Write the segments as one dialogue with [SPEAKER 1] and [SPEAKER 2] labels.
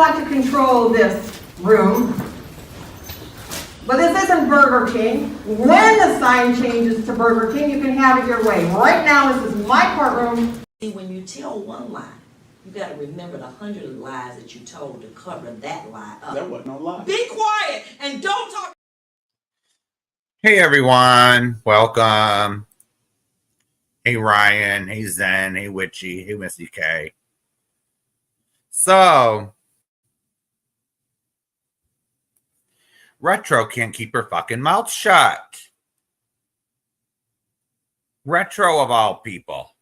[SPEAKER 1] want to control this room. But this isn't Burger King. When the sign changes to Burger King, you can have it your way. Right now, this is my courtroom.
[SPEAKER 2] When you tell one lie, you got to remember the 100 lies that you told to cover that lie up.
[SPEAKER 3] That wasn't no lie.
[SPEAKER 2] Be quiet and don't talk.
[SPEAKER 4] Hey everyone, welcome. Hey Ryan, hey Zen, hey Witchy, hey Missy K. So, Retro can't keep her fucking mouth shut. Retro of all people.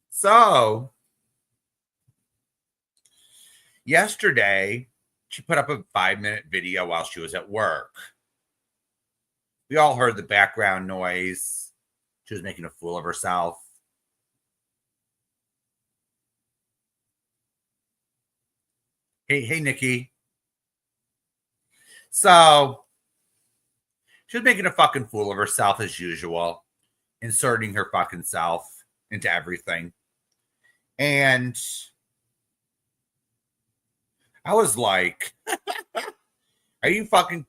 [SPEAKER 4] So, yesterday, she put up a 5-minute video while she was at work. We all heard the background noise. She was making a fool of herself. Hey, Nikki. So, she was making a fucking fool of herself as usual, inserting her fucking self into everything. And I was like, are you fucking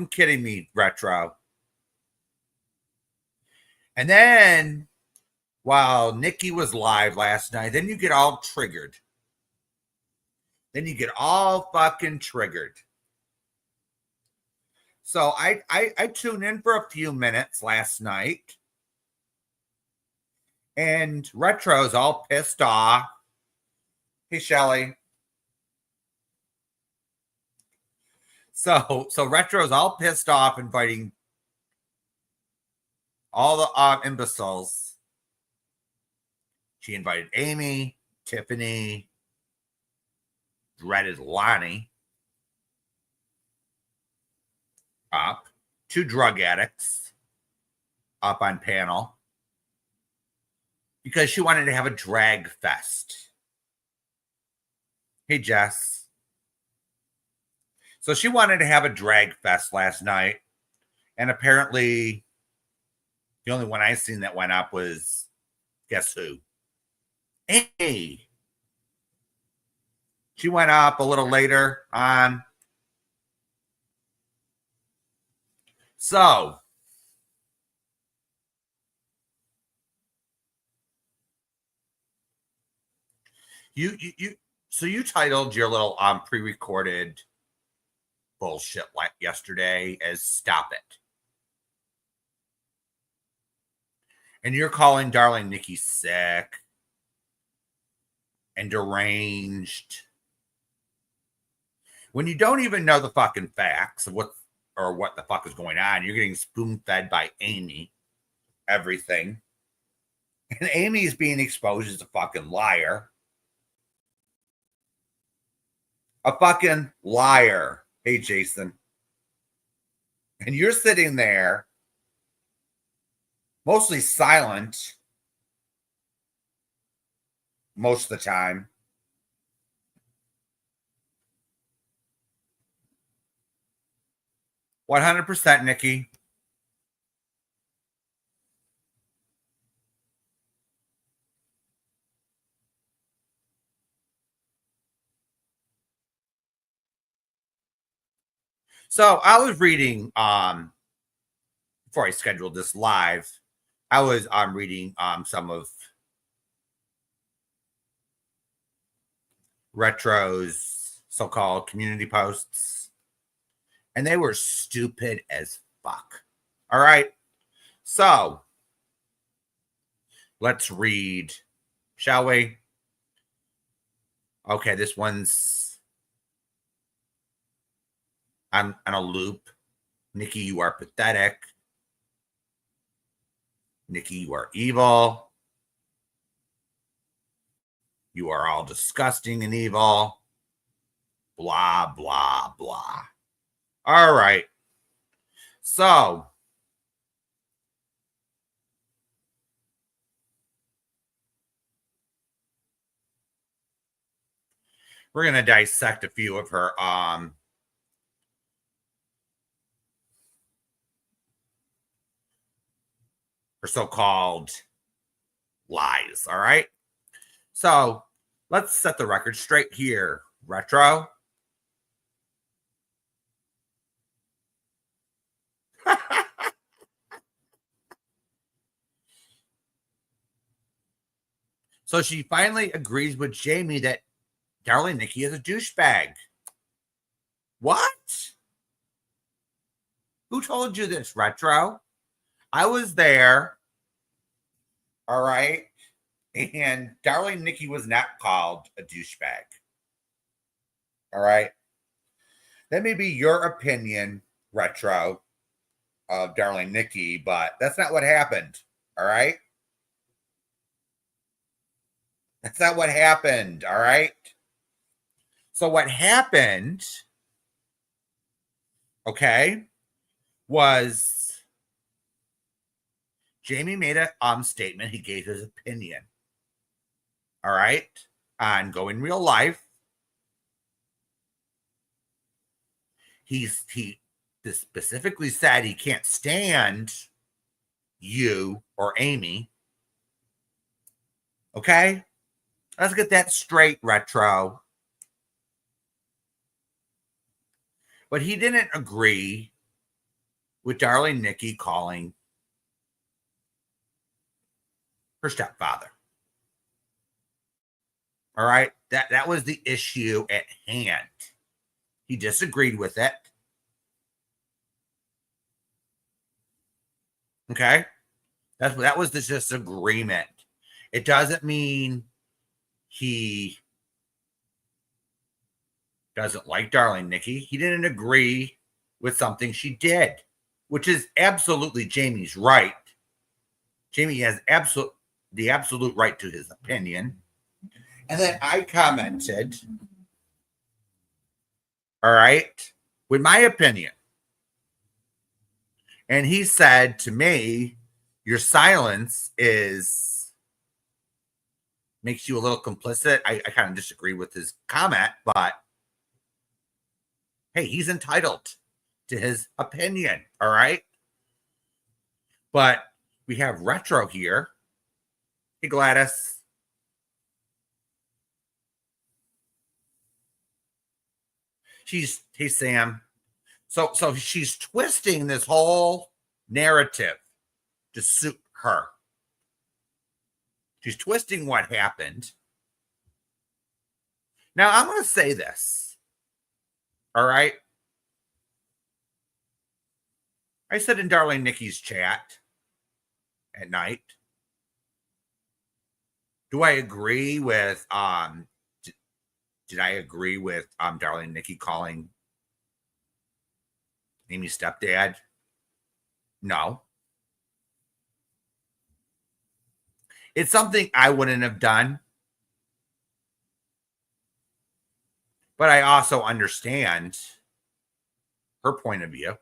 [SPEAKER 4] kidding me, Retro? And then while Nikki was live last night, then you get all triggered. Then you get all fucking triggered. So I tuned in for a few minutes last night. And Retro's all pissed off. Hey, Shelly. So Retro's all pissed off, inviting all the imbeciles. She invited Amy, Tiffany, dreaded Lonnie up, 2 drug addicts up on panel because she wanted to have a drag fest. Hey, Jess. So she wanted to have a drag fest last night, and apparently the only one I seen that went up was, guess who? Hey. She went up a little later on. So, you titled your little pre-recorded bullshit like yesterday as "Stop It," and you're calling darling Nikki sick and deranged when you don't even know the fucking facts of what the fuck is going on. You're getting spoon-fed by Amy everything, and Amy's being exposed as a fucking liar. A fucking liar. Hey, Jason. And you're sitting there mostly silent most of the time. %, Nikki. So I was reading before I scheduled this live, I was reading some of Retro's so-called community posts, and they were stupid as fuck. All right. So let's read, shall we? Okay, this one's on a loop. Nikki, you are pathetic. Nikki, you are evil. You are all disgusting and evil. Blah, blah, blah. All right. So, we're going to dissect a few of her so-called lies, all right? So let's set the record straight here, Retro. So she finally agrees with Jamie that Darling Nikki is a douchebag. What? Who told you this, Retro? I was there. All right. And Darling Nikki was not called a douchebag. All right. That may be your opinion, Retro, of Darling Nikki, but that's not what happened. All right. That's not what happened. All right. So what happened, okay, was Jamie made a statement. He gave his opinion. All right. On Going Real Life. He specifically said he can't stand you or Amy. Okay? Let's get that straight, Retro. But he didn't agree with Darling Nikki calling her stepfather. All right? That was the issue at hand. He disagreed with it. Okay? That was the disagreement. It doesn't mean he doesn't like Darling Nikki. He didn't agree with something she did, which is absolutely Jamie's right. Jamie has the absolute right to his opinion. And then I commented, all right, with my opinion. And he said to me, your silence makes you a little complicit. I kind of disagree with his comment, but hey, he's entitled to his opinion. All right. But we have Retro here. Hey, Gladys. Hey, Sam. So she's twisting this whole narrative to suit her. She's twisting what happened. Now, I'm going to say this. All right. I said in Darling Nikki's chat at night, do I agree with did I agree with Darling Nikki calling Amy's stepdad? No. It's something I wouldn't have done. But I also understand her point of view.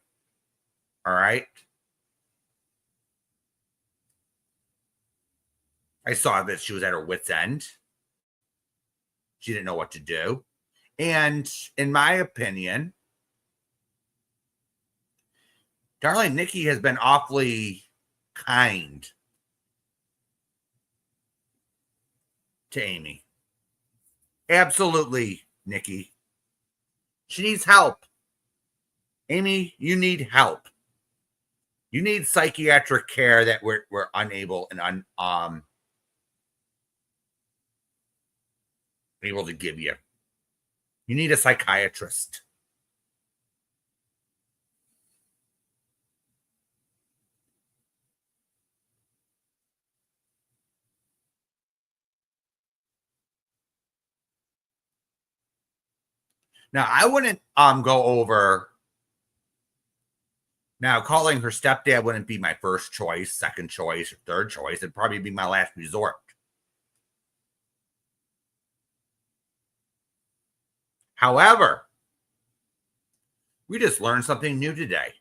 [SPEAKER 4] All right. I saw that she was at her wit's end. She didn't know what to do. And in my opinion, Darling Nikki has been awfully kind to Amy. Absolutely, Nikki. She needs help. Amy, you need help. You need psychiatric care that we're unable and able to give you. You need a psychiatrist. Now, I wouldn't go over. Now, calling her stepdad wouldn't be my first choice, second choice, or third choice. It'd probably be my last resort. However, we just learned something new today.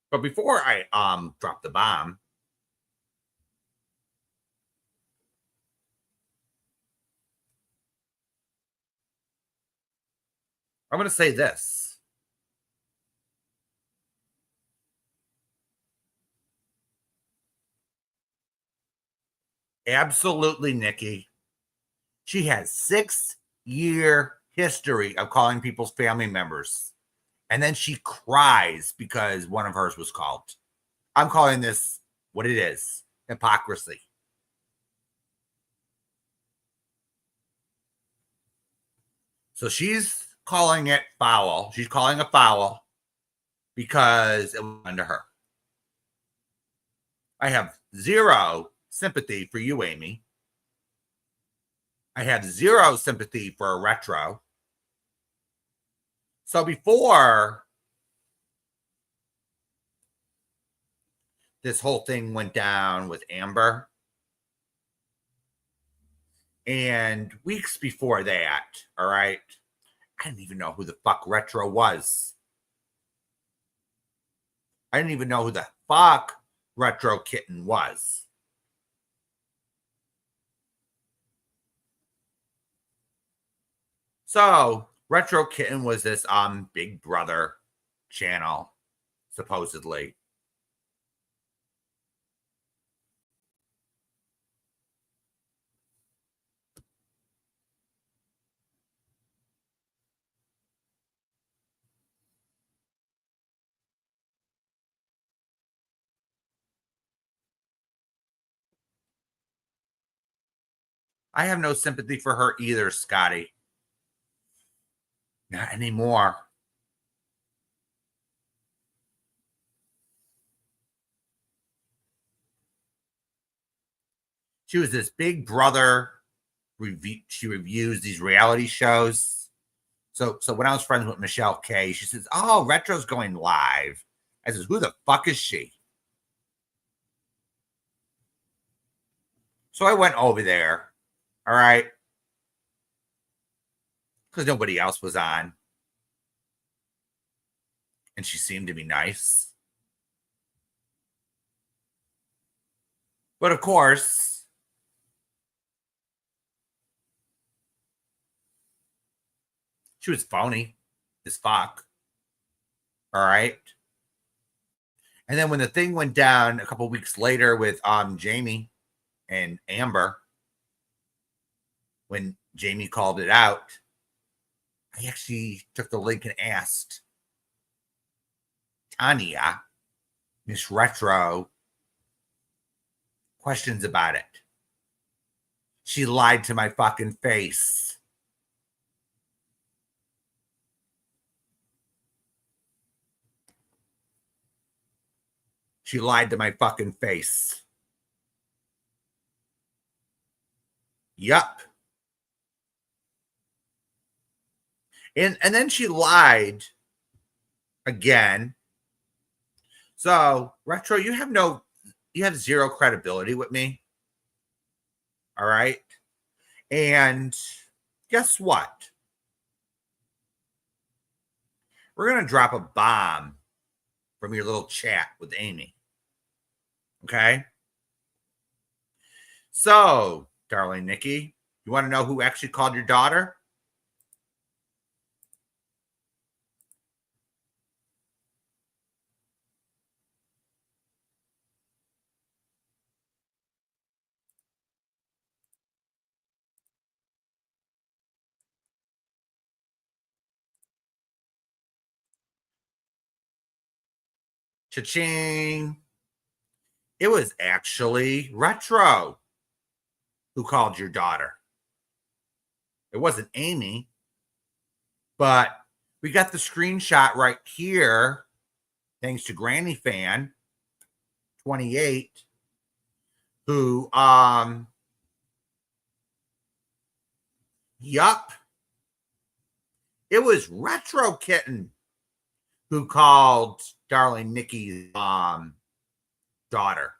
[SPEAKER 4] But before I drop the bomb, I'm going to say this. Absolutely, Nikki. She has 6-year history of calling people's family members. And then she cries because one of hers was called. I'm calling this what it is, hypocrisy. So she's calling it foul. She's calling a foul because it was under her. I have zero sympathy for you, Amy. I have zero sympathy for a retro. So before this whole thing went down with Amber, and weeks before that, all right, I didn't even know who the fuck Retro was. I didn't even know who the fuck Retro Kitten was. So Retro Kitten was this Big Brother channel, supposedly. I have no sympathy for her either, Scotty. Not anymore. She was this Big Brother review. She reviews these reality shows. So when I was friends with Michelle K, she says, "Oh, Retro's going live." I says, "Who the fuck is she?" So I went over there. All right. Because nobody else was on. And she seemed to be nice. But of course, she was phony as fuck. All right. And then when the thing went down a couple weeks later with Jamie and Amber, when Jamie called it out, I actually took the link and asked Tanya, Miss Retro, questions about it. She lied to my fucking face. She lied to my fucking face. Yup. And then she lied again. So, Retro, you have zero credibility with me. All right. And guess what? We're going to drop a bomb from your little chat with Amy. Okay. So, darling Nikki, you want to know who actually called your daughter? Cha-ching. It was actually Retro who called your daughter. It wasn't Amy, but we got the screenshot right here, thanks to Granny Fan 28, who yup, it was Retro Kitten who called darling Nikki's daughter.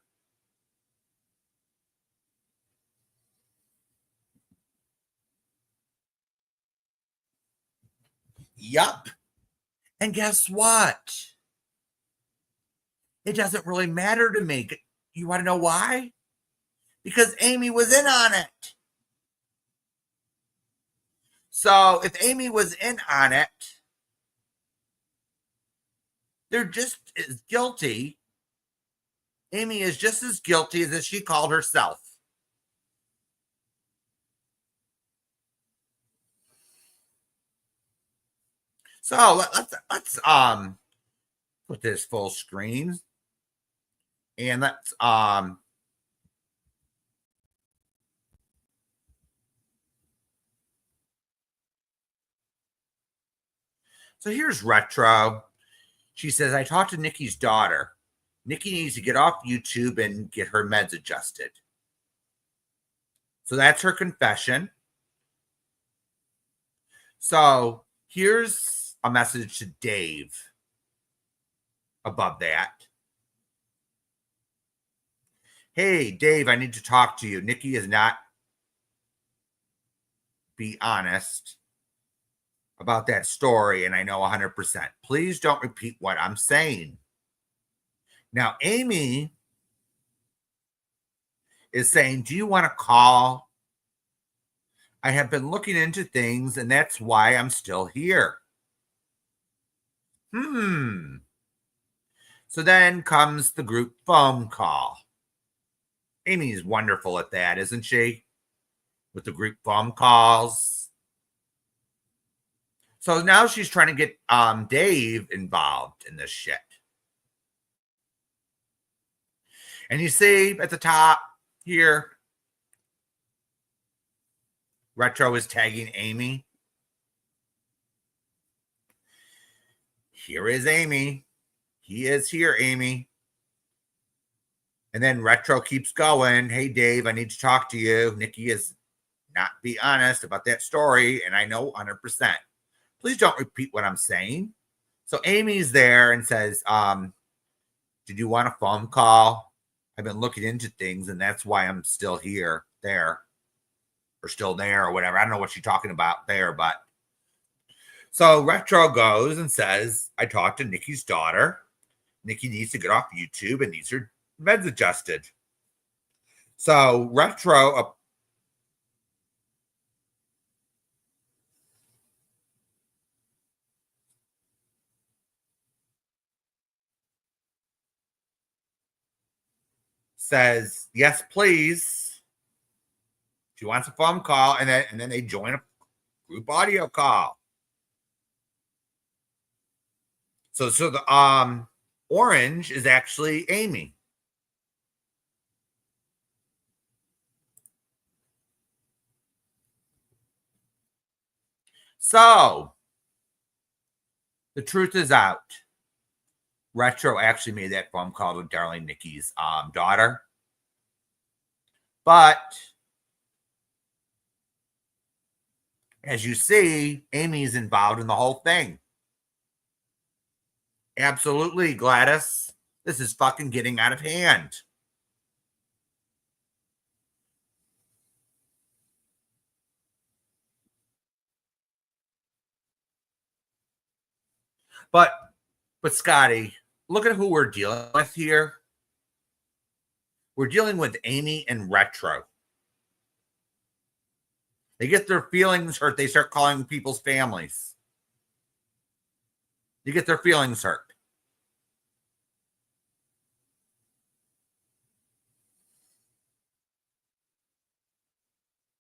[SPEAKER 4] Yup. And guess what? It doesn't really matter to me. You want to know why? Because Amy was in on it. So if Amy was in on it, they're just as guilty. Amy is just as guilty as if she called herself. So let's put this full screen, and let's so here's Retro. She says, I talked to Nikki's daughter. Nikki needs to get off YouTube and get her meds adjusted. So that's her confession. So here's a message to Dave above that. Hey, Dave, I need to talk to you. Nikki is not be honest about that story, and I know 100%. Please don't repeat what I'm saying. Now, Amy is saying, do you want to call? I have been looking into things, and that's why I'm still here. So then comes the group phone call. Amy's wonderful at that, isn't she? With the group phone calls. So now she's trying to get Dave involved in this shit. And you see at the top here, Retro is tagging Amy. Here is Amy. He is here, Amy. And then Retro keeps going. Hey, Dave, I need to talk to you. Nikki is not be honest about that story, and I know 100%. Please don't repeat what I'm saying. So Amy's there and says, did you want a phone call? I've been looking into things, and that's why I'm still here, there, or still there, or whatever. I don't know what she's talking about there, but so Retro goes and says, I talked to Nikki's daughter. Nikki needs to get off YouTube and needs her meds adjusted. So Retro says, yes, please. She wants a phone call, and then they join a group audio call. So the orange is actually Amy. So the truth is out. Retro actually made that phone call to darling Nikki's daughter. But as you see, Amy's involved in the whole thing. Absolutely, Gladys. This is fucking getting out of hand. But Scotty, look at who we're dealing with here. We're dealing with Amy and Retro. They get their feelings hurt. They start calling people's families. They get their feelings hurt.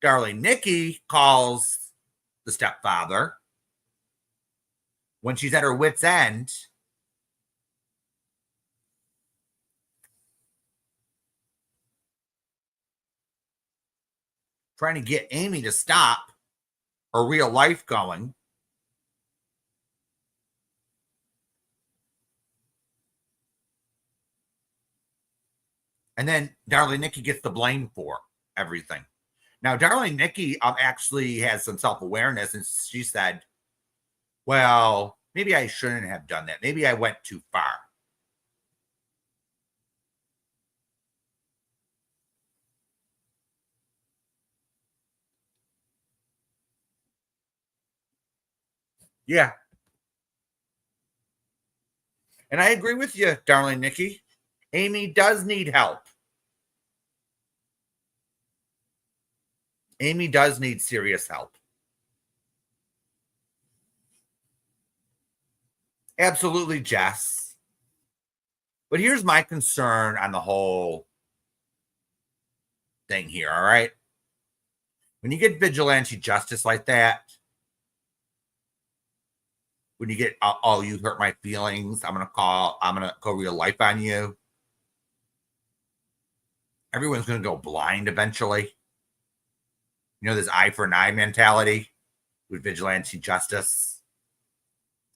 [SPEAKER 4] Darling Nikki calls the stepfather when she's at her wit's end. Trying to get Amy to stop her real life going. And then darling Nikki gets the blame for everything. Now, darling Nikki actually has some self-awareness, and she said, well, maybe I shouldn't have done that. Maybe I went too far. Yeah. And I agree with you, darling Nikki. Amy does need help. Amy does need serious help. Absolutely, Jess. But here's my concern on the whole thing here, all right? When you get vigilante justice like that, when you get, oh, you hurt my feelings, I'm gonna go real life on you. Everyone's gonna go blind eventually. You know, this eye for an eye mentality with vigilante justice.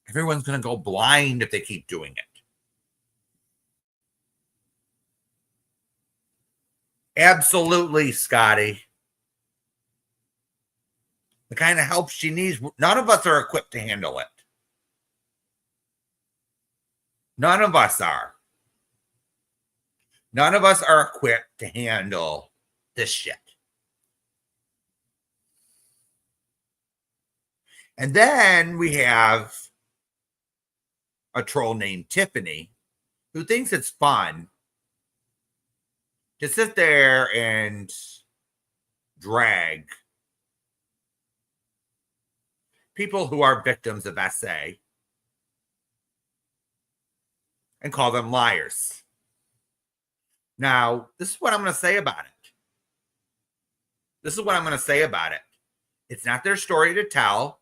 [SPEAKER 4] Everyone's gonna go blind if they keep doing it. Absolutely, Scotty. The kind of help she needs, none of us are equipped to handle it. None of us are. None of us are equipped to handle this shit. And then we have a troll named Tiffany who thinks it's fun to sit there and drag people who are victims of SA and call them liars. Now, this is what I'm going to say about it. This is what I'm going to say about it. It's not their story to tell.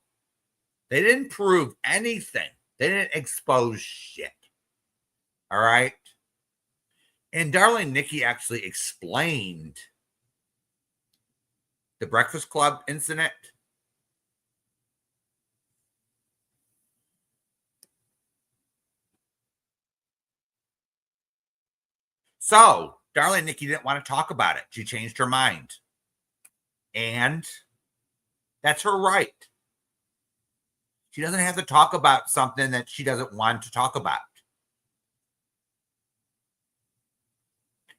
[SPEAKER 4] They didn't prove anything. They didn't expose shit. All right? And darling Nikki actually explained the Breakfast Club incident. So, darling Nikki didn't want to talk about it. She changed her mind. And that's her right. She doesn't have to talk about something that she doesn't want to talk about.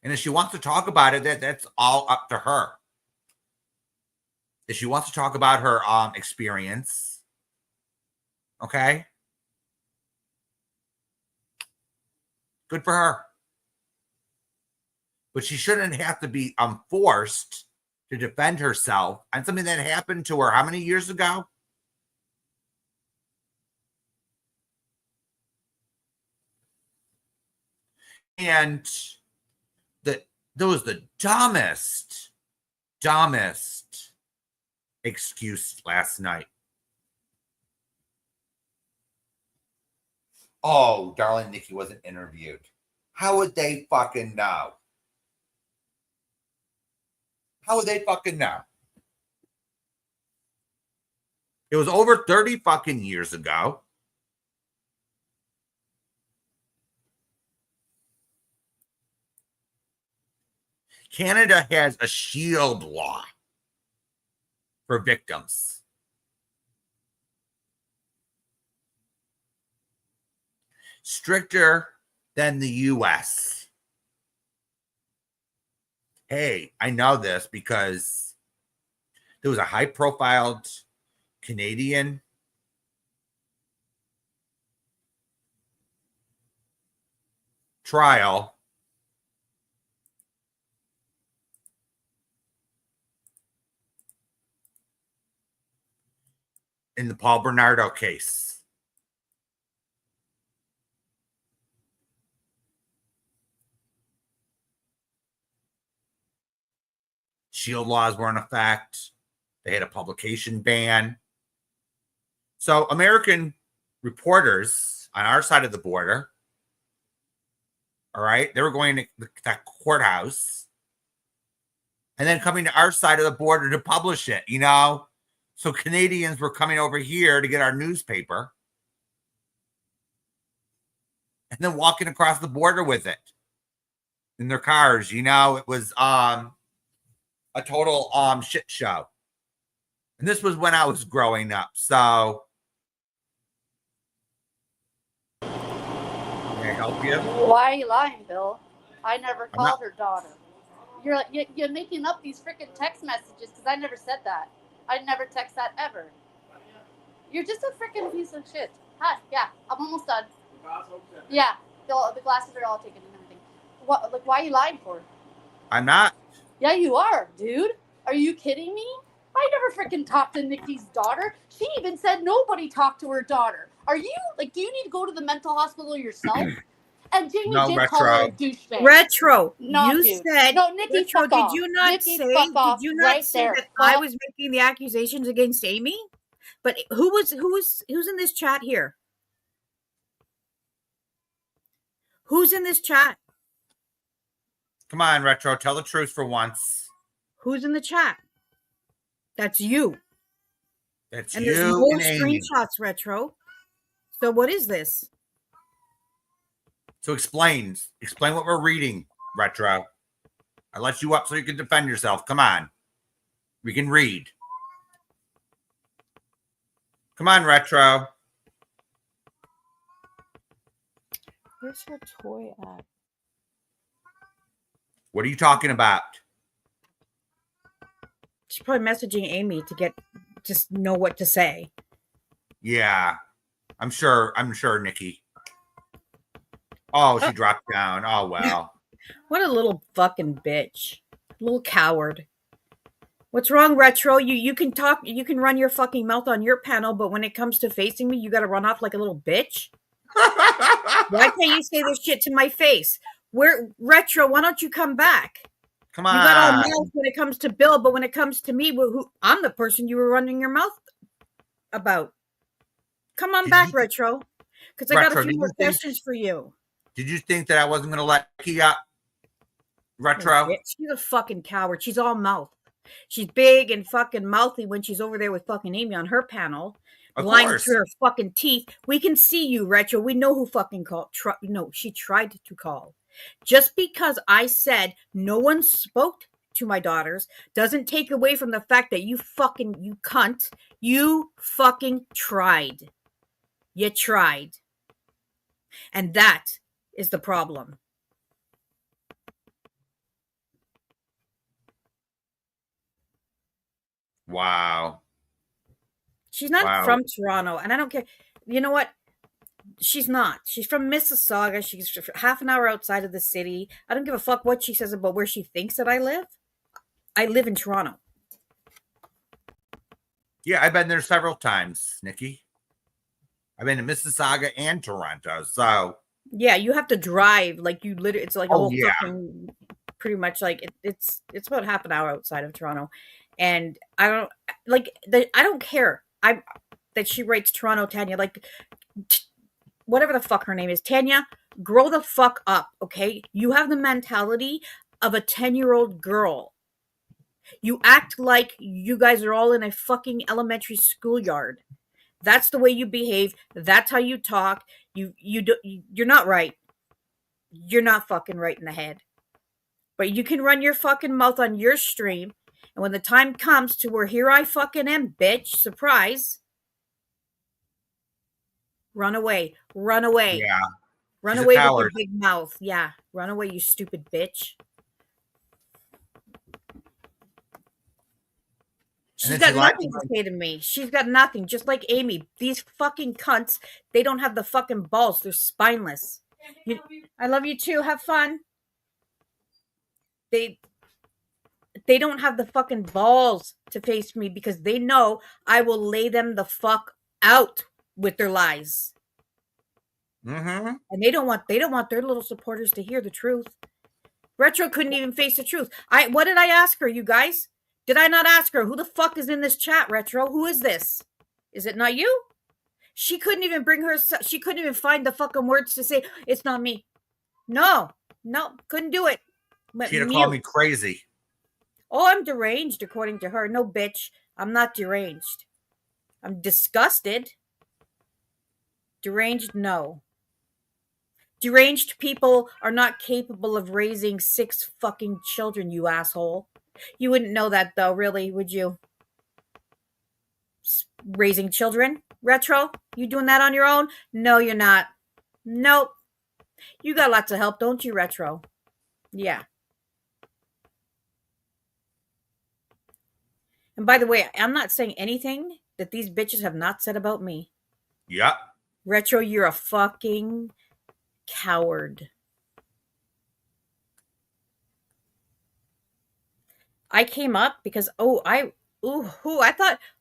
[SPEAKER 4] And if she wants to talk about it, that's all up to her. If she wants to talk about her experience, okay? Good for her. But she shouldn't have to be forced to defend herself on something that happened to her how many years ago? And that was the dumbest excuse last night. Oh, darling Nikki wasn't interviewed. How would they fucking know? How would they fucking know? It was over 30 fucking years ago. Canada has a shield law for victims. Stricter than the US. Hey, I know this because there was a high-profile Canadian trial in the Paul Bernardo case. Shield laws were in effect. They had a publication ban. So American reporters on our side of the border, all right, they were going to that courthouse and then coming to our side of the border to publish it, you know? So Canadians were coming over here to get our newspaper and then walking across the border with it in their cars. You know, it was a total shit show. And this was when I was growing up. So can I help you?
[SPEAKER 3] Why are you lying, Bill? I never called her daughter. You're making up these freaking text messages because I never said that. I never text that ever. You're just a freaking piece of shit. Hi, yeah, I'm almost done. Yeah, the glasses are all taken and everything. What? Like, why are you lying for?
[SPEAKER 4] I'm not.
[SPEAKER 3] Yeah, you are, dude. Are you kidding me? I never freaking talked to Nikki's daughter. She even said nobody talked to her daughter. Are you, like, do you need to go to the mental hospital yourself? And Jamie did call her a douchebag.
[SPEAKER 5] Retro.
[SPEAKER 3] Not
[SPEAKER 5] you
[SPEAKER 3] dude.
[SPEAKER 5] said
[SPEAKER 3] No, Nikki,
[SPEAKER 5] Retro,
[SPEAKER 3] fuck off.
[SPEAKER 5] did you not
[SPEAKER 3] Nikki,
[SPEAKER 5] say
[SPEAKER 3] fuck off
[SPEAKER 5] did you not
[SPEAKER 3] right
[SPEAKER 5] say
[SPEAKER 3] there.
[SPEAKER 5] that I was making the accusations against Amy? But who's in this chat here? Who's in this chat?
[SPEAKER 4] Come on, Retro. Tell the truth for once.
[SPEAKER 5] Who's in the chat? That's you.
[SPEAKER 4] That's
[SPEAKER 5] And there's
[SPEAKER 4] you
[SPEAKER 5] no
[SPEAKER 4] and Amy.
[SPEAKER 5] screenshots, Retro. So what is this?
[SPEAKER 4] So explain what we're reading, Retro. I let you up so you can defend yourself. Come on. We can read. Come on, Retro.
[SPEAKER 5] Where's her toy at?
[SPEAKER 4] What are you talking about?
[SPEAKER 5] She's probably messaging Amy to just know what to say.
[SPEAKER 4] Yeah. I'm sure, Nikki. Oh, she dropped down. Oh, well.
[SPEAKER 5] What a little fucking bitch. Little coward. What's wrong, Retro? You can talk, you can run your fucking mouth on your panel, but when it comes to facing me, you gotta run off like a little bitch? Why can't you say this shit to my face? Retro, why don't you come back?
[SPEAKER 4] Come on.
[SPEAKER 5] You got all mouth when it comes to Bill, but when it comes to me, I'm the person you were running your mouth about. Come on back, Retro. Because I got a few more questions for you.
[SPEAKER 4] Did you think that I wasn't going to let Key up? Retro?
[SPEAKER 5] She's a fucking coward. She's all mouth. She's big and fucking mouthy when she's over there with fucking Amy on her panel. Lying through her fucking teeth. We can see you, Retro. We know who fucking called. No, she tried to call. Just because I said no one spoke to my daughters doesn't take away from the fact that you cunt. You fucking tried. You tried. And that is the problem.
[SPEAKER 4] Wow.
[SPEAKER 5] She's not from Toronto, and I don't care. You know what? She's not. She's from Mississauga. She's half an hour outside of the city. I don't give a fuck what she says about where she thinks that I live. I live in Toronto.
[SPEAKER 4] Yeah, I've been there several times, Nikki. I've been to Mississauga and Toronto, so.
[SPEAKER 5] Yeah, you have to drive. Like, you literally, it's like a whole fucking, pretty much like, it's about half an hour outside of Toronto. And I don't care. That she writes Toronto, Tanya, like, whatever the fuck her name is. Tanya, grow the fuck up, okay? You have the mentality of a 10-year-old girl. You act like you guys are all in a fucking elementary schoolyard. That's the way you behave. That's how you talk. You're not right. You're not fucking right in the head. But you can run your fucking mouth on your stream, and when the time comes to where here I fucking am, bitch, surprise, run away. Run away.
[SPEAKER 4] Yeah.
[SPEAKER 5] Run away with your big mouth. Yeah. Run away, you stupid bitch. She's got nothing to say to me. She's got nothing. Just like Amy. These fucking cunts, they don't have the fucking balls. They're spineless. I love you too. Have fun. They don't have the fucking balls to face me because they know I will lay them the fuck out with their lies.
[SPEAKER 4] Mm-hmm.
[SPEAKER 5] And they don't want their little supporters to hear the truth. Retro couldn't even face the truth. What did I ask her, you guys? Did I not ask her, who the fuck is in this chat, Retro? Who is this? Is it not you? She couldn't even she couldn't even find the fucking words to say, it's not me. No, couldn't do it. But
[SPEAKER 4] she'd have called me crazy.
[SPEAKER 5] Oh, I'm deranged, according to her. No, bitch, I'm not deranged. I'm disgusted. Deranged, no. Deranged people are not capable of raising 6 fucking children, you asshole. You wouldn't know that, though, really, would you? Raising children? Retro? You doing that on your own? No, you're not. Nope. You got lots of help, don't you, Retro? Yeah. And by the way, I'm not saying anything that these bitches have not said about me.
[SPEAKER 4] Yep.
[SPEAKER 5] Retro, you're a fucking coward. I came up because I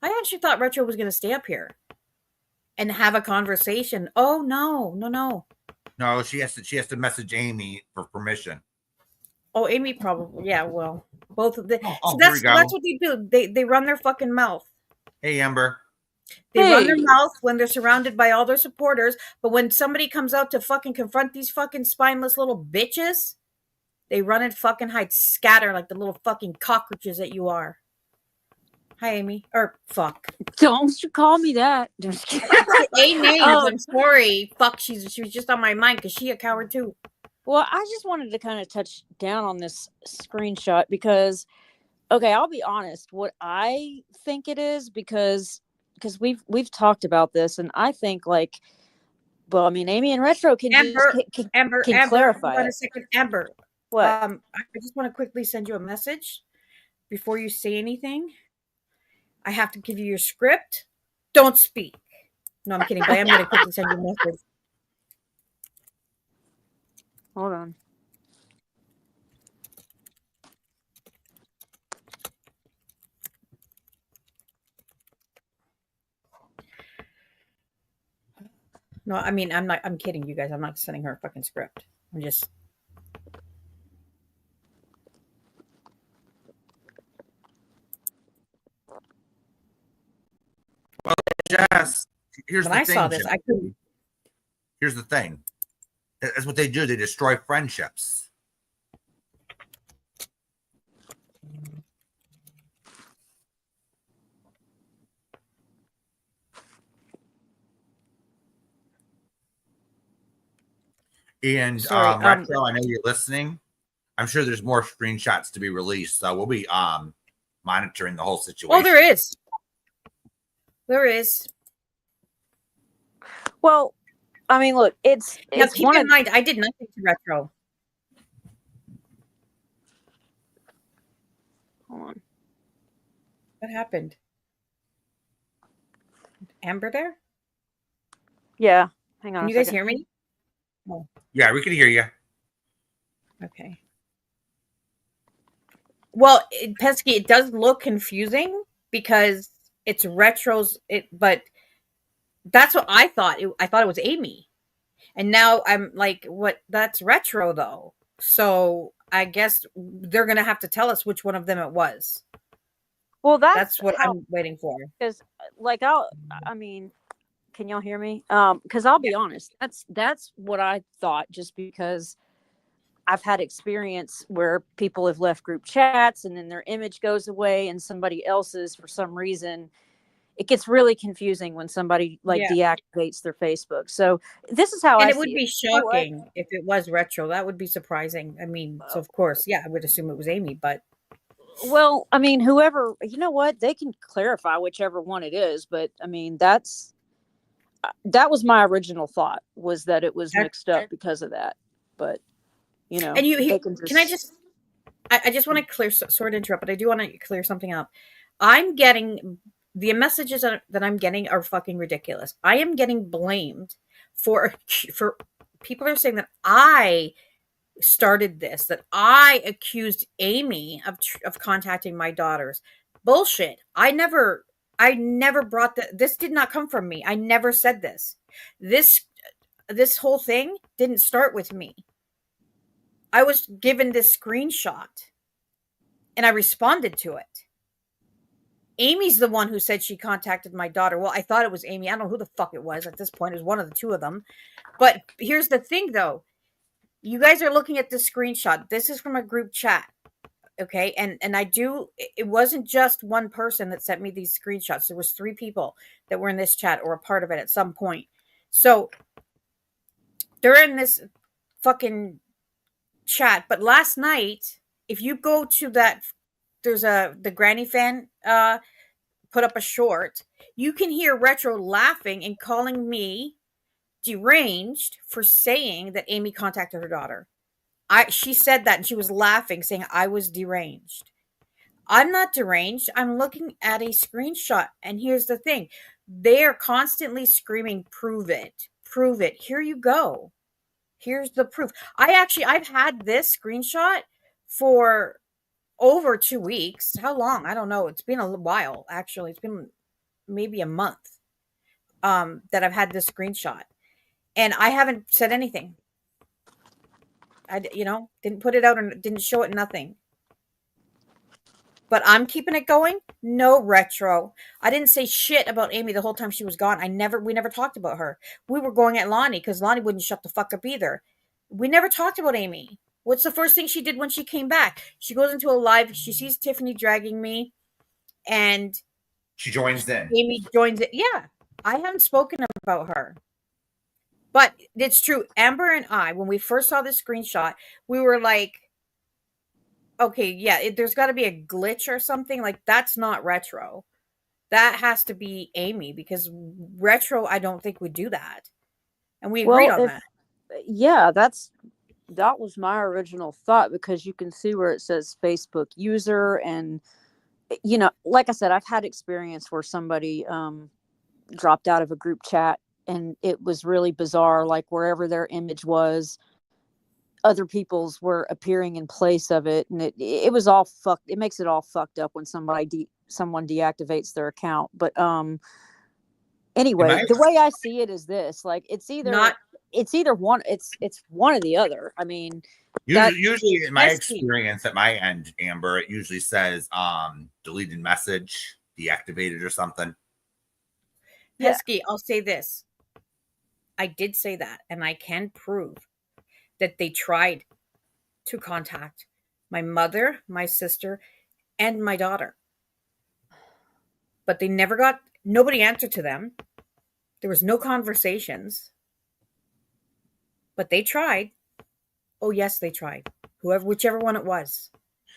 [SPEAKER 5] actually thought Retro was gonna stay up here and have a conversation. Oh no.
[SPEAKER 4] No, she has to message Amy for permission.
[SPEAKER 5] Oh, Amy probably, yeah, well, both of the so that's what they do. They run their fucking mouth.
[SPEAKER 4] Hey, Amber.
[SPEAKER 5] They run their mouth when they're surrounded by all their supporters, but when somebody comes out to fucking confront these fucking spineless little bitches, they run and fucking hide, scatter like the little fucking cockroaches that you are. Hi, Amy. Or fuck.
[SPEAKER 6] Don't you call me that.
[SPEAKER 5] A names. I'm sorry. Fuck. She was just on my mind because she a coward too.
[SPEAKER 6] Well, I just wanted to kind of touch down on this screenshot because, okay, I'll be honest. What I think it is because we've talked about this, and I think like, well, I mean, Amy and Retro can
[SPEAKER 5] Amber,
[SPEAKER 6] clarify.
[SPEAKER 5] Hold on a second, Amber.
[SPEAKER 6] What?
[SPEAKER 5] I just want to quickly send you a message before you say anything. I have to give you your script. Don't speak. No, I'm kidding, but I'm going to quickly send you a message.
[SPEAKER 6] Hold on.
[SPEAKER 5] No, I mean, I'm kidding, you guys. I'm not sending her a fucking script. I'm just.
[SPEAKER 4] Well, Jess, here's
[SPEAKER 5] when
[SPEAKER 4] the
[SPEAKER 5] I
[SPEAKER 4] thing.
[SPEAKER 5] Saw this, I couldn't.
[SPEAKER 4] Here's the thing. That's what they do. They destroy friendships. And
[SPEAKER 5] Sorry,
[SPEAKER 4] Retro, I know you're listening. I'm sure there's more screenshots to be released, so we'll be monitoring the whole situation.
[SPEAKER 5] Oh, there is. There is.
[SPEAKER 6] Well, I mean, look, it's
[SPEAKER 5] keep in mind, I did nothing to Retro.
[SPEAKER 6] Hold on.
[SPEAKER 5] What happened? Amber there?
[SPEAKER 6] Yeah. Hang on.
[SPEAKER 5] Can you guys hear me?
[SPEAKER 4] Oh. Yeah, we can hear you.
[SPEAKER 5] Okay. Well, Pesky, it does look confusing because it's Retro's. But that's what I thought. I thought it was Amy, and now I'm like, what? That's Retro though. So I guess they're gonna have to tell us which one of them it was.
[SPEAKER 6] Well,
[SPEAKER 5] that's what I'm waiting for.
[SPEAKER 6] Because, like, I mean, can y'all hear me? Because I'll be honest, that's what I thought. Just because I've had experience where people have left group chats and then their image goes away and somebody else's for some reason. It gets really confusing when somebody deactivates their Facebook. So this is how
[SPEAKER 5] it would be shocking if it was Retro. That would be surprising. I mean, so of course, I would assume it was Amy, but.
[SPEAKER 6] Well, I mean, whoever, you know what, they can clarify whichever one it is, but I mean, that was my original thought, was that it was mixed up because of that. But, you know,
[SPEAKER 5] and can I just, I just want to clear, sort of interrupt, but I do want to clear something up. I'm getting, the messages that I'm getting are fucking ridiculous. I am getting blamed for people are saying that I started this, that I accused Amy of contacting my daughters. Bullshit. I never brought this did not come from me. I never said this. This whole thing didn't start with me. I was given this screenshot and I responded to it. Amy's the one who said she contacted my daughter. Well, I thought it was Amy. I don't know who the fuck it was at this point. It was one of the two of them. But here's the thing though. You guys are looking at this screenshot. This is from a group chat. Okay. And it wasn't just one person that sent me these screenshots. There was 3 people that were in this chat or a part of it at some point. So they're in this fucking chat. But last night, if you go to that, there's the Granny fan put up a short. You can hear Retro laughing and calling me deranged for saying that Amy contacted her daughter. She said that and she was laughing, saying I was deranged. I'm not deranged. I'm looking at a screenshot. And here's the thing. They are constantly screaming, prove it. Prove it. Here you go. Here's the proof. I've had this screenshot for over 2 weeks. How long? I don't know. It's been a while, actually. It's been maybe a month that I've had this screenshot. And I haven't said anything. I didn't put it out and didn't show it, nothing. But I'm keeping it going. No retro. I didn't say shit about Amy the whole time she was gone. We never talked about her. We were going at Lonnie because Lonnie wouldn't shut the fuck up either. We never talked about Amy. What's the first thing she did when she came back? She goes into a live, she sees Tiffany dragging me, and
[SPEAKER 4] she joins in.
[SPEAKER 5] Amy joins it. Yeah. I haven't spoken about her. But it's true. Amber and I, when we first saw this screenshot, we were like, okay, yeah, there's got to be a glitch or something. Like, that's not retro. That has to be Amy because retro, I don't think would do that. And we agreed on that.
[SPEAKER 6] Yeah, that was my original thought, because you can see where it says Facebook user, and like I said, I've had experience where somebody dropped out of a group chat, and it was really bizarre. Like, wherever their image was, other people's were appearing in place of it, and it was all fucked. It makes it all fucked up when someone deactivates their account. But anyway, the way I see it is this: like, it's either one or the other. I mean,
[SPEAKER 4] usually in my experience at my end, Amber, it usually says deleted message, deactivated or something.
[SPEAKER 5] Pesky, I'll say this. I did say that, and I can prove that they tried to contact my mother, my sister, and my daughter. But they nobody answered to them. There was no conversations. But they tried. Oh, yes, they tried. Whichever one it was.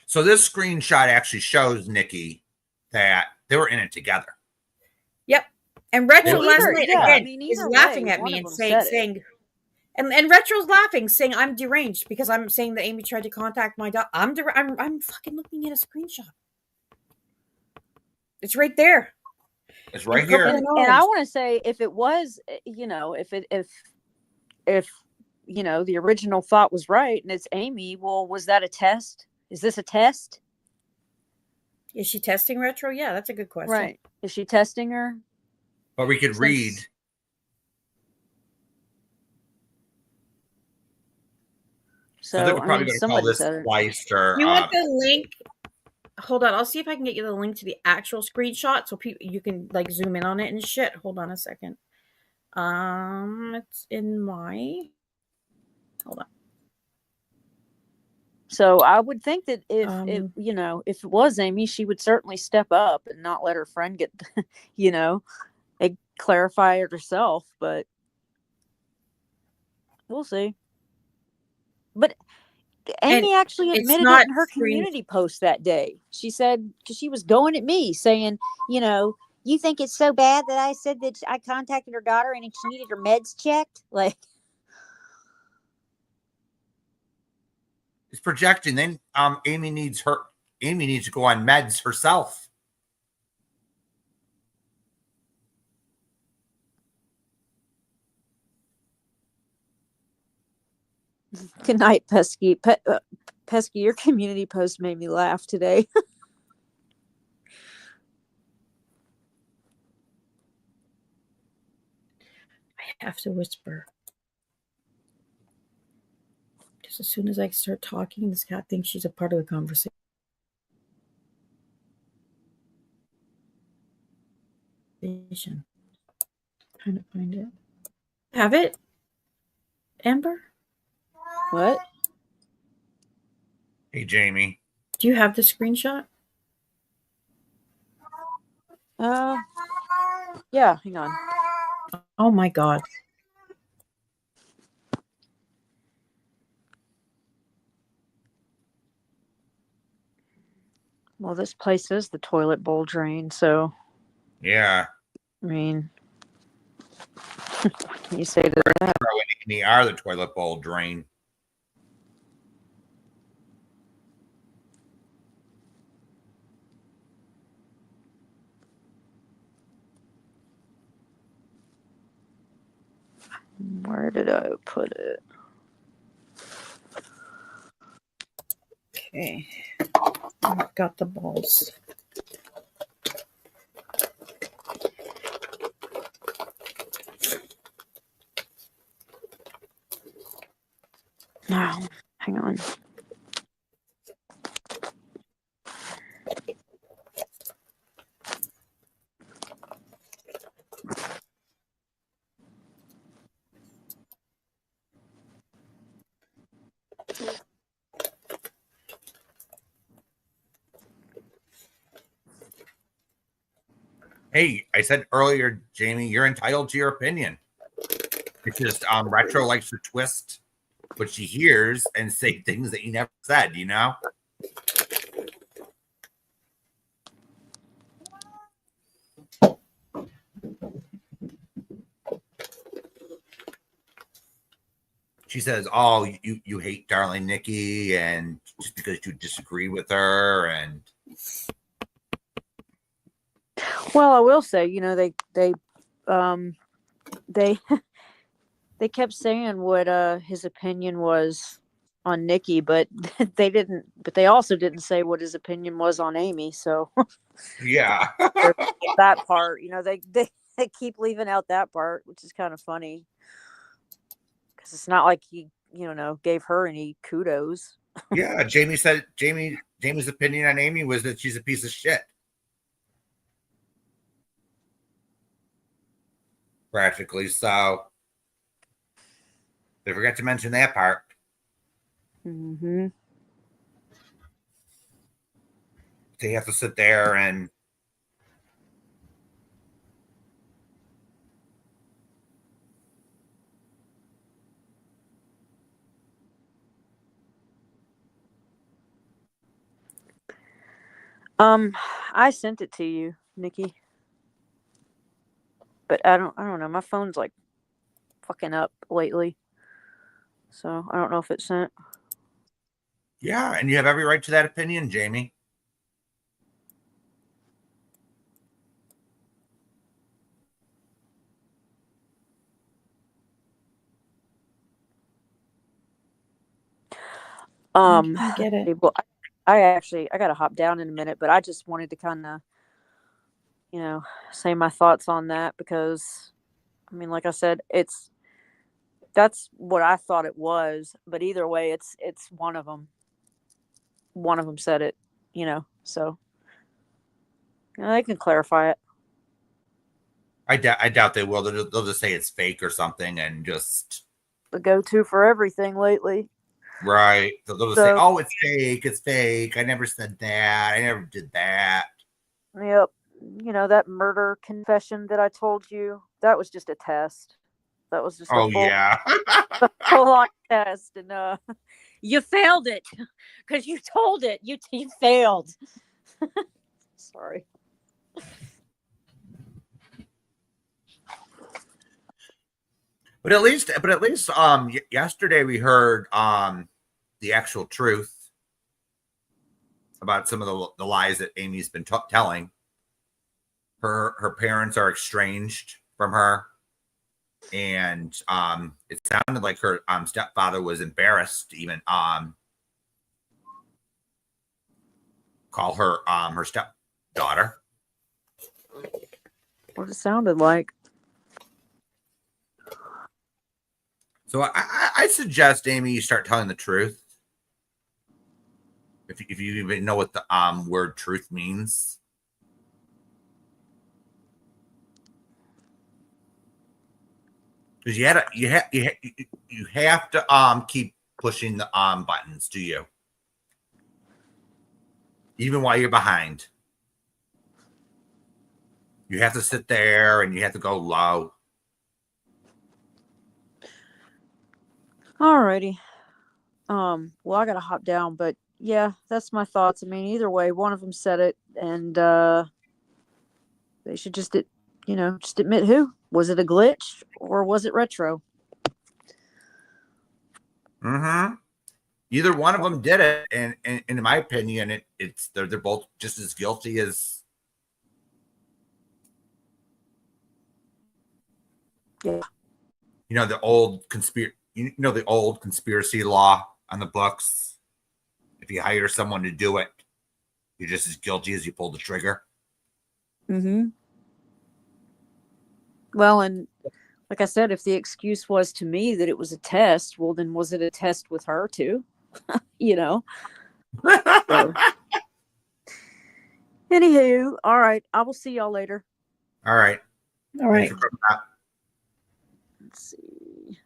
[SPEAKER 4] So this screenshot actually shows Nikki that they were in it together.
[SPEAKER 5] Yep. And Retro last night, again, is laughing at me and saying, and Retro's laughing, saying I'm deranged because I'm saying that Amy tried to contact my daughter. I'm fucking looking at a screenshot. It's right there.
[SPEAKER 4] It's right here.
[SPEAKER 6] And I want to say, if it was, if the original thought was right and it's Amy, well, was that a test? Is this a test?
[SPEAKER 5] Is she testing Retro? Yeah, that's a good question.
[SPEAKER 6] Right. Is she testing her?
[SPEAKER 4] But we could read.
[SPEAKER 6] So
[SPEAKER 4] I think we're probably going to call this twice. Or
[SPEAKER 5] you want the link? Hold on, I'll see if I can get you the link to the actual screenshot so you can like zoom in on it and shit. Hold on a second. It's in my. Hold on.
[SPEAKER 6] So I would think that if it was Amy, she would certainly step up and not let her friend get, clarify it herself. But we'll see. But Amy actually admitted it in her community post that day. She said, because she was going at me saying, you think it's so bad that I said that I contacted her daughter and she needed her meds checked? Like,
[SPEAKER 4] it's projecting. Then Amy needs to go on meds herself.
[SPEAKER 6] Good night, Pesky. Pesky, your community post made me laugh today.
[SPEAKER 5] I have to whisper. Because as soon as I start talking, this cat thinks she's a part of the conversation. Trying to find it. Have it? Amber?
[SPEAKER 6] What?
[SPEAKER 4] Hey, Jamie.
[SPEAKER 5] Do you have the screenshot?
[SPEAKER 6] Yeah, hang on.
[SPEAKER 5] Oh my God.
[SPEAKER 6] Well, this place is the toilet bowl drain, so.
[SPEAKER 4] Yeah.
[SPEAKER 6] I mean, what can you say to that?
[SPEAKER 4] Amy are the toilet bowl drain.
[SPEAKER 6] Where did I put it?
[SPEAKER 5] Okay. I've got the balls.
[SPEAKER 6] No, hang on.
[SPEAKER 4] Hey, I said earlier, Jamie, you're entitled to your opinion. It's just Retro likes to twist what she hears and say things that you never said, you know? She says, "Oh, you hate darling Nikki, and just because you disagree with her." And
[SPEAKER 6] Well, I will say, you know, they they kept saying what his opinion was on Nikki, but they didn't. But they also didn't say what his opinion was on Amy. So
[SPEAKER 4] yeah,
[SPEAKER 6] that part, you know, they keep leaving out that part, which is kind of funny because it's not like he, you know, gave her any kudos.
[SPEAKER 4] yeah. Jamie said Jamie's opinion on Amy was that she's a piece of shit. Practically. So they forgot to mention that part.
[SPEAKER 6] Mm-hmm.
[SPEAKER 4] They have to sit there and
[SPEAKER 6] I sent it to you, Nikki, but I don't know. My phone's like fucking up lately, so I don't know if it sent.
[SPEAKER 4] yeah, and you have every right to that opinion, Jamie.
[SPEAKER 5] I get it.
[SPEAKER 6] Well, I got to hop down in a minute, but I just wanted to kind of, you know, say my thoughts on that because, I mean, like I said, that's what I thought it was, but either way, it's one of them. One of them said it, you know, so you know, they can clarify it.
[SPEAKER 4] I doubt they will. They'll just say it's fake or something and just
[SPEAKER 6] The go-to for everything lately.
[SPEAKER 4] right. They'll just say,
[SPEAKER 6] So,
[SPEAKER 4] "Oh, it's fake. It's fake. I never said that. I never did that."
[SPEAKER 6] yep, you know, that murder confession that I told you, that was just a test. That was just a
[SPEAKER 4] Oh yeah.
[SPEAKER 6] full on test, and you failed it because you told it. You failed. Sorry.
[SPEAKER 4] But at least, yesterday we heard the actual truth about some of the lies that Amy's been telling. Her parents are estranged from her, and it sounded like her stepfather was embarrassed to even call her stepdaughter.
[SPEAKER 6] What it sounded like.
[SPEAKER 4] So I suggest, Amy, you start telling the truth. If you even know what the word truth means. Because you have to keep pushing the buttons, do you? Even while you're behind. You have to sit there and you have to go low.
[SPEAKER 6] Alrighty. Well, I gotta hop down, but yeah, that's my thoughts. I mean, either way, one of them said it, and they should just, you know, just admit who was it, a glitch or was it retro?
[SPEAKER 4] Mm-hmm. Either one of them did it, and in my opinion, they're both just as guilty as.
[SPEAKER 6] Yeah.
[SPEAKER 4] You know the old conspiracy law on the books. If you hire someone to do it, you're just as guilty as you pulled the trigger.
[SPEAKER 6] Mm-hmm. Well, and like I said, if the excuse was to me that it was a test, well, then was it a test with her too? You know. So, anywho, all right. I will see y'all later.
[SPEAKER 4] All right.
[SPEAKER 5] All right.
[SPEAKER 6] Let's see.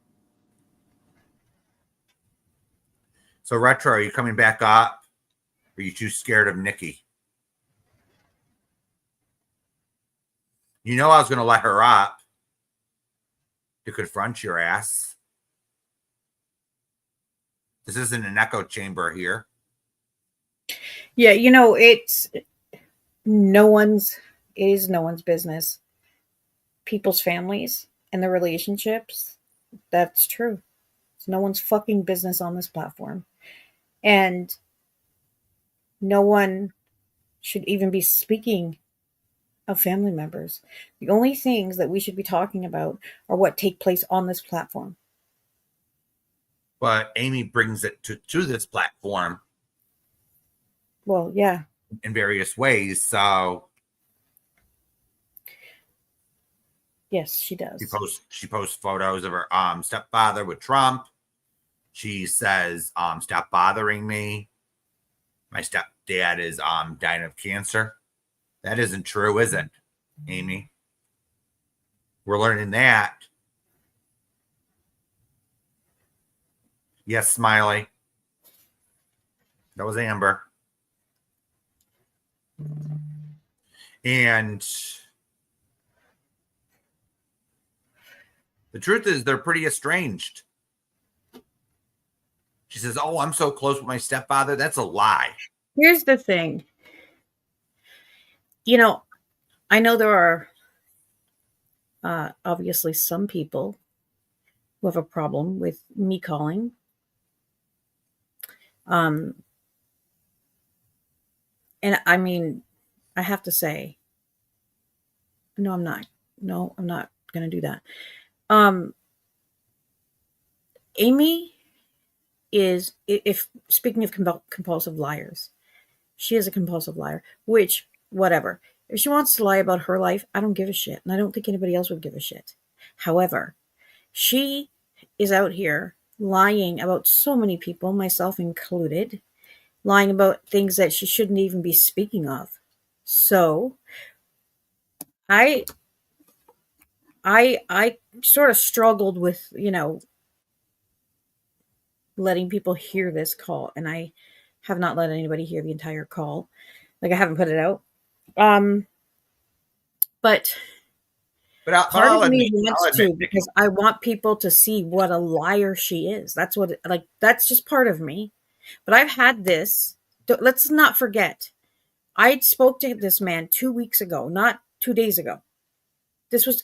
[SPEAKER 4] So, Retro, are you coming back up? Or are you too scared of Nikki? You know I was going to let her up to confront your ass. This isn't an echo chamber here.
[SPEAKER 5] Yeah, it is no one's business. People's families and their relationships, that's true. It's no one's fucking business on this platform. And no one should even be speaking of family members. The only things that we should be talking about are what take place on this platform.
[SPEAKER 4] But Amy brings it to this platform.
[SPEAKER 5] Well, yeah.
[SPEAKER 4] In various ways. So
[SPEAKER 5] yes, she does.
[SPEAKER 4] She posts photos of her stepfather with Trump. She says, stop bothering me. My stepdad is dying of cancer. That isn't true, is it, Amy? We're learning that. Yes, Smiley. That was Amber. And the truth is they're pretty estranged. She says, oh, I'm so close with my stepfather. That's a lie.
[SPEAKER 5] Here's the thing. I know there are obviously some people who have a problem with me calling. And I mean, I have to say, no, I'm not. No, I'm not going to do that. Amy is, if speaking of compulsive liars, she is a compulsive liar, which, whatever. If she wants to lie about her life, I don't give a shit. And I don't think anybody else would give a shit. However, she is out here lying about so many people, myself included, lying about things that she shouldn't even be speaking of. So I sort of struggled with, letting people hear this call, and I have not let anybody hear the entire call. Like, I haven't put it out. But part of me wants to, because I want people to see what a liar she is. That's just part of me. But I've had this. Let's not forget, I spoke to this man 2 weeks ago, not 2 days ago.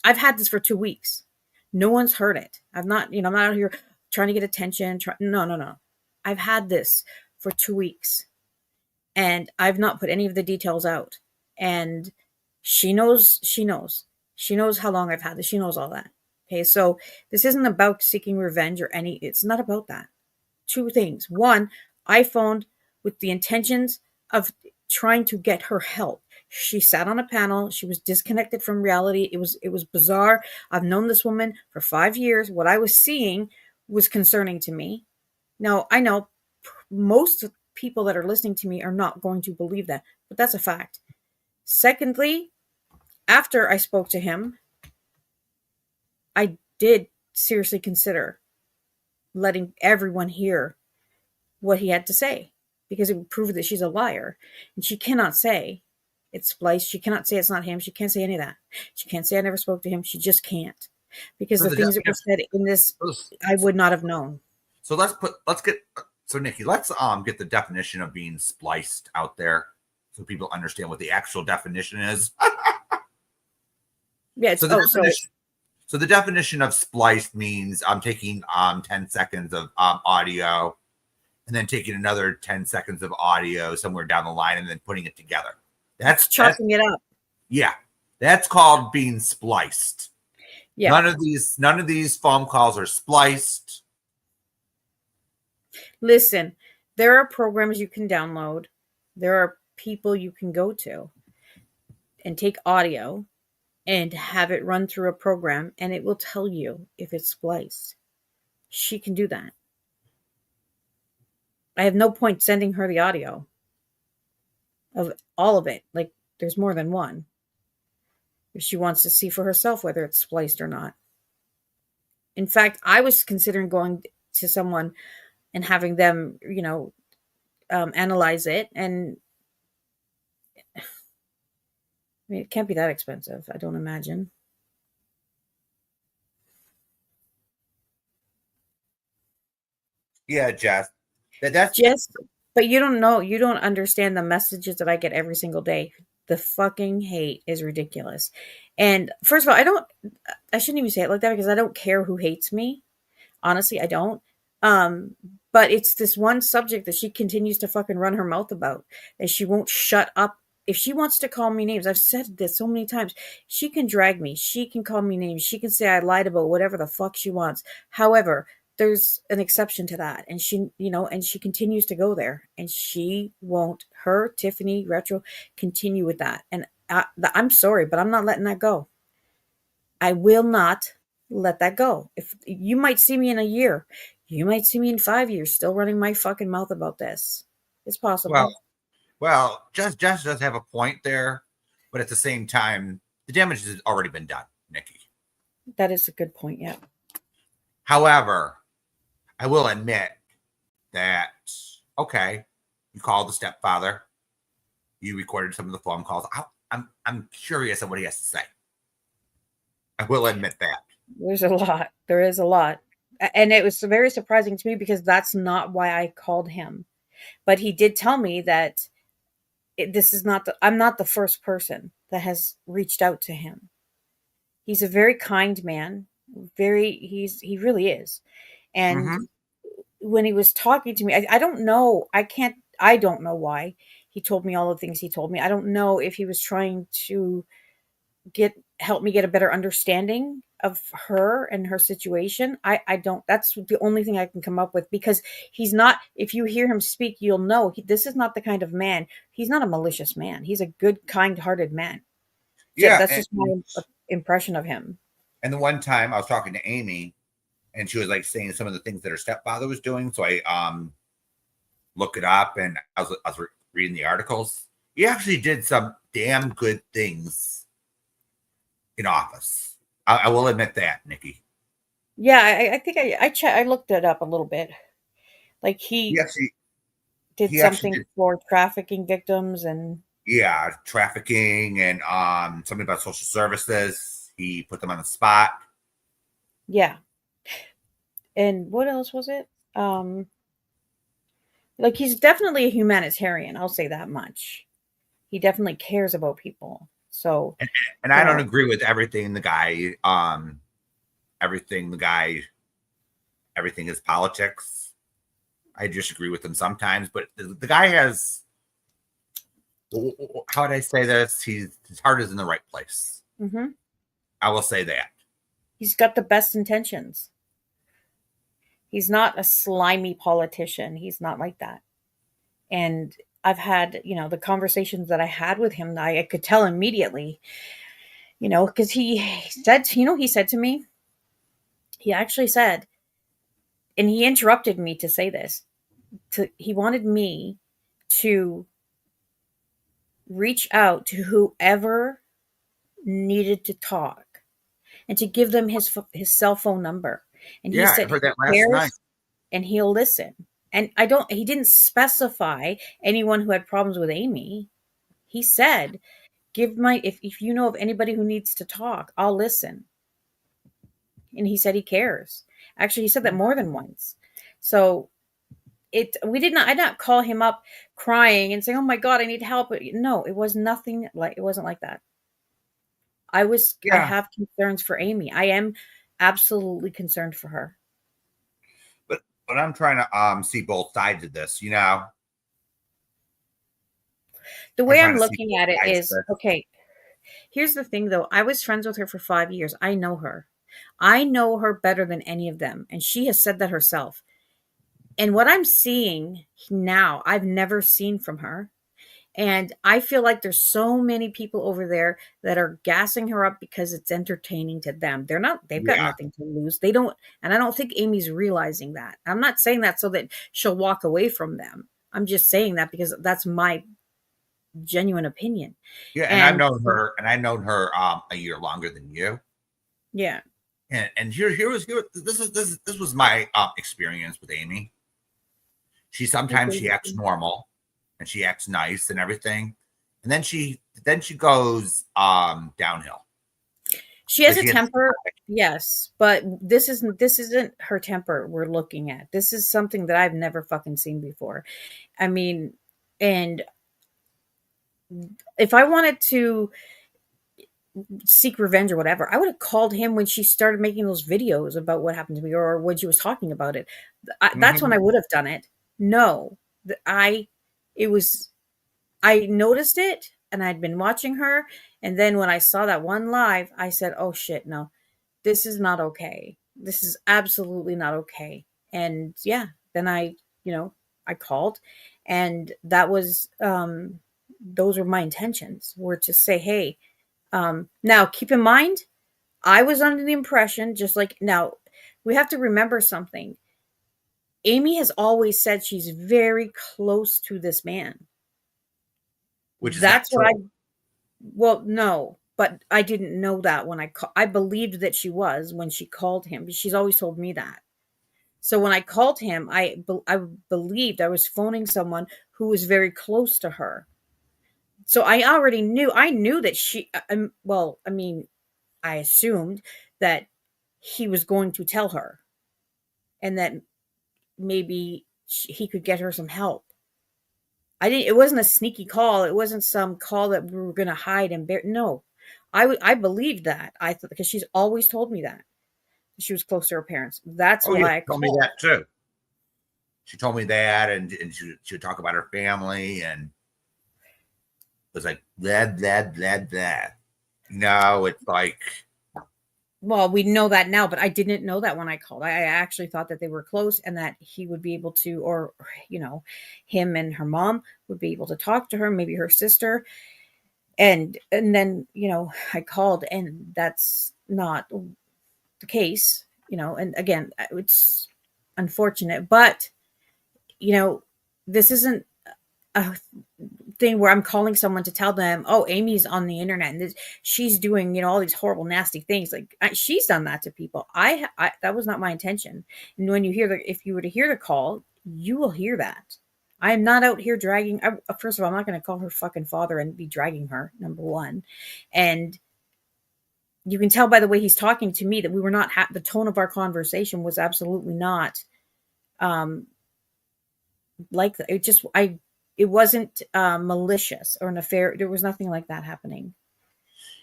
[SPEAKER 5] I've had this for 2 weeks. No one's heard it. I'm not out here trying to get attention. No. I've had this for 2 weeks, and I've not put any of the details out. And she knows how long I've had this. She knows all that. Okay. So this isn't about seeking revenge it's not about that. 2 things. One, I phoned with the intentions of trying to get her help. She sat on a panel. She was disconnected from reality. It was bizarre. I've known this woman for 5 years. What I was seeing was concerning to me. Now, I know most people that are listening to me are not going to believe that, but that's a fact. Secondly, after I spoke to him, I did seriously consider letting everyone hear what he had to say, because it would prove that she's a liar. And she cannot say it's spliced. She cannot say it's not him. She can't say any of that. She can't say I never spoke to him. She just can't. Because the things that were said in this, I would not have known.
[SPEAKER 4] So Nikki, let's get the definition of being spliced out there so people understand what the actual definition is.
[SPEAKER 5] Yeah.
[SPEAKER 4] So the definition of spliced means I'm taking 10 seconds of audio and then taking another 10 seconds of audio somewhere down the line and then putting it together. That's
[SPEAKER 5] chopping it up.
[SPEAKER 4] Yeah. That's called being spliced. Yeah. None of these phone calls are spliced.
[SPEAKER 5] Listen, there are programs you can download. There are people you can go to and take audio and have it run through a program, and it will tell you if it's spliced. She can do that. I have no point sending her the audio of all of it. Like, there's more than one. If she wants to see for herself whether it's spliced or not. In fact, I was considering going to someone and having them, analyze it. And mean, it can't be that expensive. I don't imagine.
[SPEAKER 4] Yeah, Jess. That's
[SPEAKER 5] Just, but you don't know. You don't understand the messages that I get every single day. The fucking hate is ridiculous. And first of all, I shouldn't even say it like that because I don't care who hates me. Honestly, I don't. Um, but it's this one subject that she continues to fucking run her mouth about, and she won't shut up. If she wants to call me names, I've said this so many times. She can drag me. She can call me names. She can say I lied about whatever the fuck she wants. However, there's an exception to that, and she continues to go there, and she won't. Her Tiffany Retro continue with that, and I'm sorry, but I'm not letting that go. I will not let that go. If you might see me in a year, you might see me in 5 years still running my fucking mouth about this. It's possible.
[SPEAKER 4] Jess does have a point there, but at the same time, the damage has already been done, Nikki.
[SPEAKER 5] That is a good point, yeah.
[SPEAKER 4] However, I will admit that, okay, you called the stepfather, you recorded some of the phone calls. I'm curious on what he has to say. I will admit that.
[SPEAKER 5] There's a lot. There is a lot. And it was very surprising to me because that's not why I called him. But he did tell me that I'm not the first person that has reached out to him. He's a very kind man. He really is. And when he was talking to me, I don't know. I don't know why he told me all the things he told me. I don't know if he was trying to help me get a better understanding of her and her situation. I don't, that's the only thing I can come up with because he's not, if you hear him speak, you'll know this is not the kind of man. He's not a malicious man. He's a good, kind-hearted man.
[SPEAKER 4] Yeah.
[SPEAKER 5] That's just my impression of him.
[SPEAKER 4] And the one time I was talking to Amy and she was like saying some of the things that her stepfather was doing. So I looked it up and I was reading the articles. He actually did some damn good things in office. I will admit that, Nikki.
[SPEAKER 5] Yeah, I think I looked it up a little bit. Like he did something for trafficking victims and
[SPEAKER 4] trafficking and something about social services. He put them on the spot.
[SPEAKER 5] Yeah. And what else was it? Like he's definitely a humanitarian, I'll say that much. He definitely cares about people. So
[SPEAKER 4] and I don't agree with everything the guy everything is politics. I disagree with him sometimes, but the guy has, how would I say this? His heart is in the right place.
[SPEAKER 5] Mm-hmm.
[SPEAKER 4] I will say that.
[SPEAKER 5] He's got the best intentions. He's not a slimy politician. He's not like that. And I've had, the conversations that I had with him, I could tell immediately, because he said to me, he actually said, and he interrupted me to say this, he wanted me to reach out to whoever needed to talk and to give them his cell phone number. And he said,
[SPEAKER 4] I heard that last night.
[SPEAKER 5] And he'll listen. And he didn't specify anyone who had problems with Amy. He said, if you know of anybody who needs to talk, I'll listen. And he said he cares. Actually, he said that more than once. So I did not call him up crying and saying, "Oh my God, I need help." No, it was nothing like, it wasn't like that. I have concerns for Amy. I am absolutely concerned for her.
[SPEAKER 4] But I'm trying to see both sides of this, The
[SPEAKER 5] way I'm looking at it is, okay, here's the thing though. I was friends with her for 5 years. I know her. I know her better than any of them. And she has said that herself. And what I'm seeing now, I've never seen from her. And I feel like there's so many people over there that are gassing her up because it's entertaining to them. They've got nothing to lose. They don't, and I don't think Amy's realizing that. I'm not saying that so that she'll walk away from them. I'm just saying that because that's my genuine opinion.
[SPEAKER 4] Yeah, and I've known her a year longer than you.
[SPEAKER 5] Yeah.
[SPEAKER 4] And this was my experience with Amy. She acts normal and she acts nice and everything, and then she goes downhill.
[SPEAKER 5] She has a temper, yes, but this isn't her temper we're looking at. This is something that I've never fucking seen before. I mean, and if I wanted to seek revenge or whatever, I would have called him when she started making those videos about what happened to me, or when she was talking about it. That's when I would have done it. No, it was, I noticed it and I'd been watching her. And then when I saw that one live, I said, oh shit, no, this is not okay. This is absolutely not okay. And yeah, then I called, and that was, those were my intentions, were to say, hey, now keep in mind, I was under the impression, just like now, we have to remember something. Amy has always said she's very close to this man.
[SPEAKER 4] Which is
[SPEAKER 5] that's what true. Well, no, but I didn't know that when I believed that she was when she called him. She's always told me that. So when I called him, I believed I was phoning someone who was very close to her. So I already knew. I knew that she. Well, I mean, I assumed that he was going to tell her, and that maybe he could get her some help. It wasn't a sneaky call. It wasn't some call that we were going to hide and bear. No, I believed that. I thought, because she's always told me that she was close to her parents. That's why I
[SPEAKER 4] told me that too. She told me that, and she would talk about her family, and it was like that. No, it's like,
[SPEAKER 5] well, we know that now, but I didn't know that when I called. I actually thought that they were close, and that he would be able to, or him and her mom would be able to talk to her, maybe her sister. And then, I called, and that's not the case, and again, it's unfortunate, but this isn't a thing where I'm calling someone to tell them, oh, Amy's on the internet and she's doing, all these horrible, nasty things. Like, she's done that to people. I that was not my intention. And when you hear if you were to hear the call, you will hear that. I am not out here dragging. First of all, I'm not going to call her fucking father and be dragging her, number one. And you can tell by the way he's talking to me that we were not, the tone of our conversation was absolutely not, like that. It wasn't malicious or nefarious. There was nothing like that happening.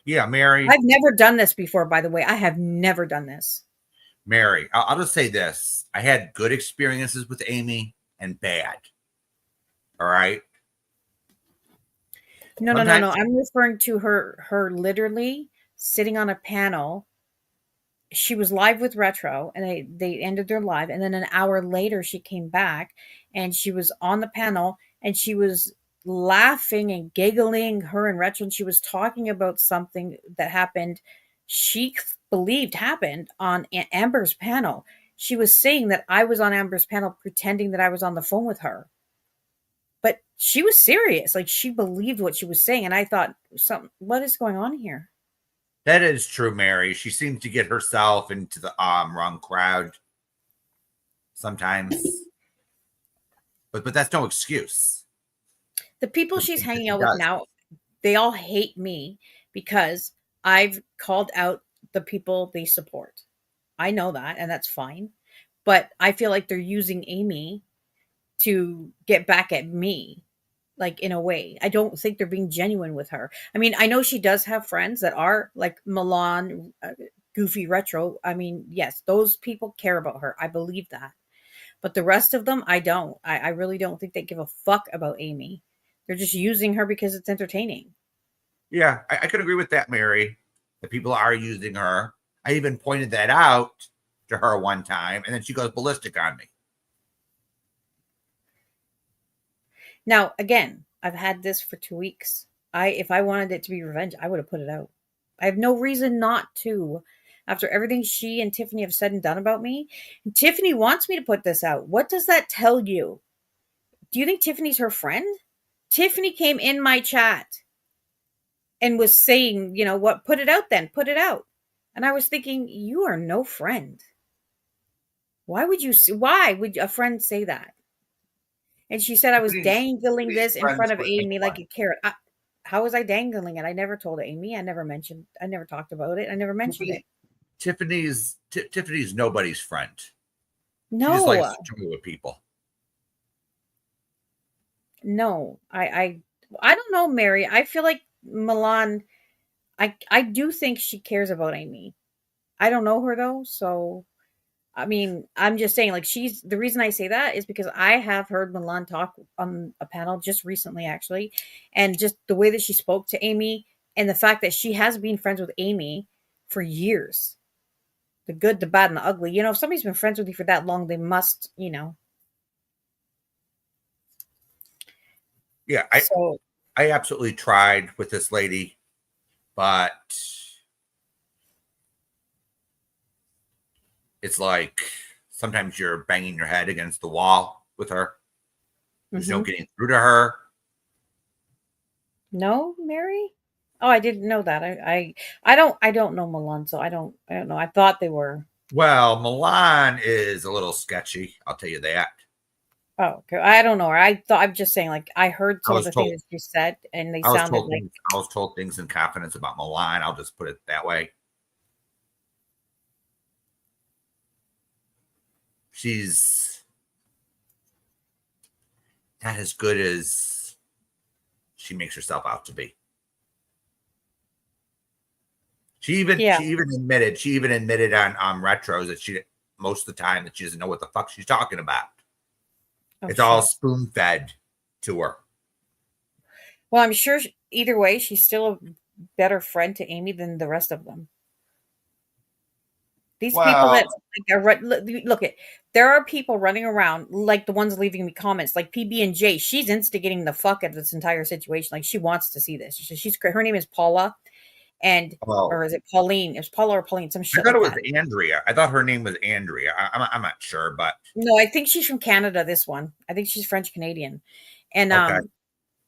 [SPEAKER 4] Yeah, Mary.
[SPEAKER 5] I've never done this before, by the way. I have never done this.
[SPEAKER 4] Mary, I'll just say this. I had good experiences with Amy and bad. All right?
[SPEAKER 5] No. I'm referring to her literally sitting on a panel. She was live with Retro, and they ended their live. And then an hour later, she came back, and she was on the panel, and she was laughing and giggling, her and Retro, and she was talking about something that happened, she believed happened on Amber's panel. She was saying that I was on Amber's panel pretending that I was on the phone with her. But she was serious. Like, she believed what she was saying. And I thought, what is going on here?
[SPEAKER 4] That is true, Mary. She seems to get herself into the wrong crowd sometimes. But that's no excuse.
[SPEAKER 5] The people she's hanging out with now, they all hate me because I've called out the people they support. I know that, and that's fine. But I feel like they're using Amy to get back at me, like, in a way. I don't think they're being genuine with her. I mean, I know she does have friends that are like Milan, Goofy, Retro. I mean, yes, those people care about her. I believe that. But the rest of them, I don't. I really don't think they give a fuck about Amy. They're just using her because it's entertaining.
[SPEAKER 4] Yeah, I could agree with that, Mary. The people are using her. I even pointed that out to her one time, and then she goes ballistic on me.
[SPEAKER 5] Now, again, I've had this for 2 weeks. If I wanted it to be revenge, I would have put it out. I have no reason not to. After everything she and Tiffany have said and done about me, and Tiffany wants me to put this out. What does that tell you? Do you think Tiffany's her friend? Tiffany came in my chat and was saying, what, put it out then, put it out. And I was thinking, you are no friend. Why would a friend say that? And she said I was dangling this in front of Amy like a carrot. how was I dangling it? I never told Amy. I never talked about it. I never mentioned it.
[SPEAKER 4] Tiffany's nobody's friend. She just likes
[SPEAKER 5] No,
[SPEAKER 4] to chill with people.
[SPEAKER 5] no. I don't know, Mary. I feel like Milan, I do think she cares about Amy. I don't know her though, so I mean, I'm just saying, like, she's the reason I say that is because I have heard Milan talk on a panel just recently, actually, and just the way that she spoke to Amy and the fact that she has been friends with Amy for years, the good, the bad, and the ugly. You know, if somebody's been friends with you for that long, they must, you know.
[SPEAKER 4] Yeah,
[SPEAKER 5] So,
[SPEAKER 4] I absolutely tried with this lady, but it's like sometimes you're banging your head against the wall with her. There's no getting through to her.
[SPEAKER 5] no, Mary. Oh, I didn't know that. I don't know Milan, so I don't know. I thought they were.
[SPEAKER 4] Well, Milan is a little sketchy. I'll tell you that.
[SPEAKER 5] Oh, okay. I don't know her. I'm just saying, like, I heard
[SPEAKER 4] I
[SPEAKER 5] some of
[SPEAKER 4] was
[SPEAKER 5] the things
[SPEAKER 4] told
[SPEAKER 5] that you said, and they
[SPEAKER 4] I was
[SPEAKER 5] sounded
[SPEAKER 4] told
[SPEAKER 5] like,
[SPEAKER 4] things I was told things in confidence about Milan. I'll just put it that way. She's not as good as she makes herself out to be.
[SPEAKER 5] yeah.
[SPEAKER 4] She even admitted on retros that she most of the time that she doesn't know what the fuck she's talking about.
[SPEAKER 5] Oh,
[SPEAKER 4] It's all
[SPEAKER 5] shit.
[SPEAKER 4] spoon fed to her.
[SPEAKER 5] Well, I'm sure either way, she's still a better friend to Amy than the rest of them. These people
[SPEAKER 4] Well,
[SPEAKER 5] that like, look at there are people running around like the ones leaving me comments, like PB and J. She's instigating the fuck out of this entire situation. Like she wants to see this. She's her name is Paula, and
[SPEAKER 4] well,
[SPEAKER 5] or is it Pauline? It's Paula or Pauline, some
[SPEAKER 4] I
[SPEAKER 5] shit
[SPEAKER 4] thought it
[SPEAKER 5] like
[SPEAKER 4] was
[SPEAKER 5] that.
[SPEAKER 4] Andrea. I thought her name was Andrea. I'm not sure, but
[SPEAKER 5] No, I think she's from Canada. This one, I think she's French Canadian, and
[SPEAKER 4] okay.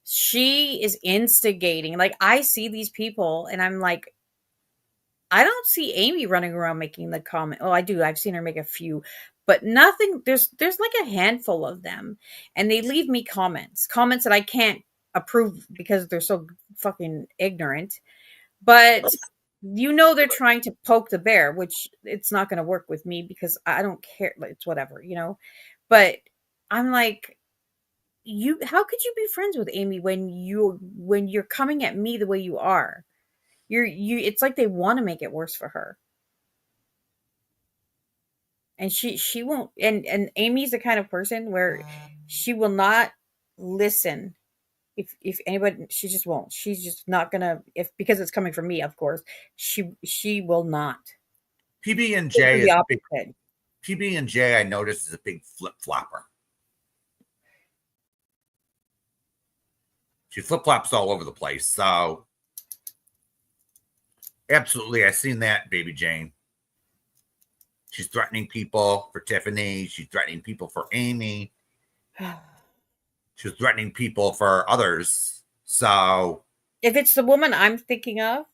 [SPEAKER 5] she is instigating. Like I see these people, and I'm like, I don't see Amy running around making the comment. Oh, I do. I've seen her make a few, but nothing. There's like a handful of them, and they leave me comments that I can't approve because they're so fucking ignorant. But you know they're trying to poke the bear, which it's not going to work with me because I don't care. Like, it's whatever, you know. But I'm like, you. How could you be friends with Amy when you're coming at me the way you are? It's like they want to make it worse for her. And she won't, and Amy's the kind of person where she will not listen if anybody, she just won't. She's just not gonna, if because it's coming from me, of course. She will not.
[SPEAKER 4] PB and
[SPEAKER 5] She'll do
[SPEAKER 4] J
[SPEAKER 5] the
[SPEAKER 4] is a big
[SPEAKER 5] opposite.
[SPEAKER 4] PB and J. I noticed is a big flip flopper. She flip flops all over the place. So absolutely, I seen that, baby Jane. She's threatening people for Tiffany. She's threatening people for Amy. She's threatening people for others. So
[SPEAKER 5] If it's the woman I'm thinking of,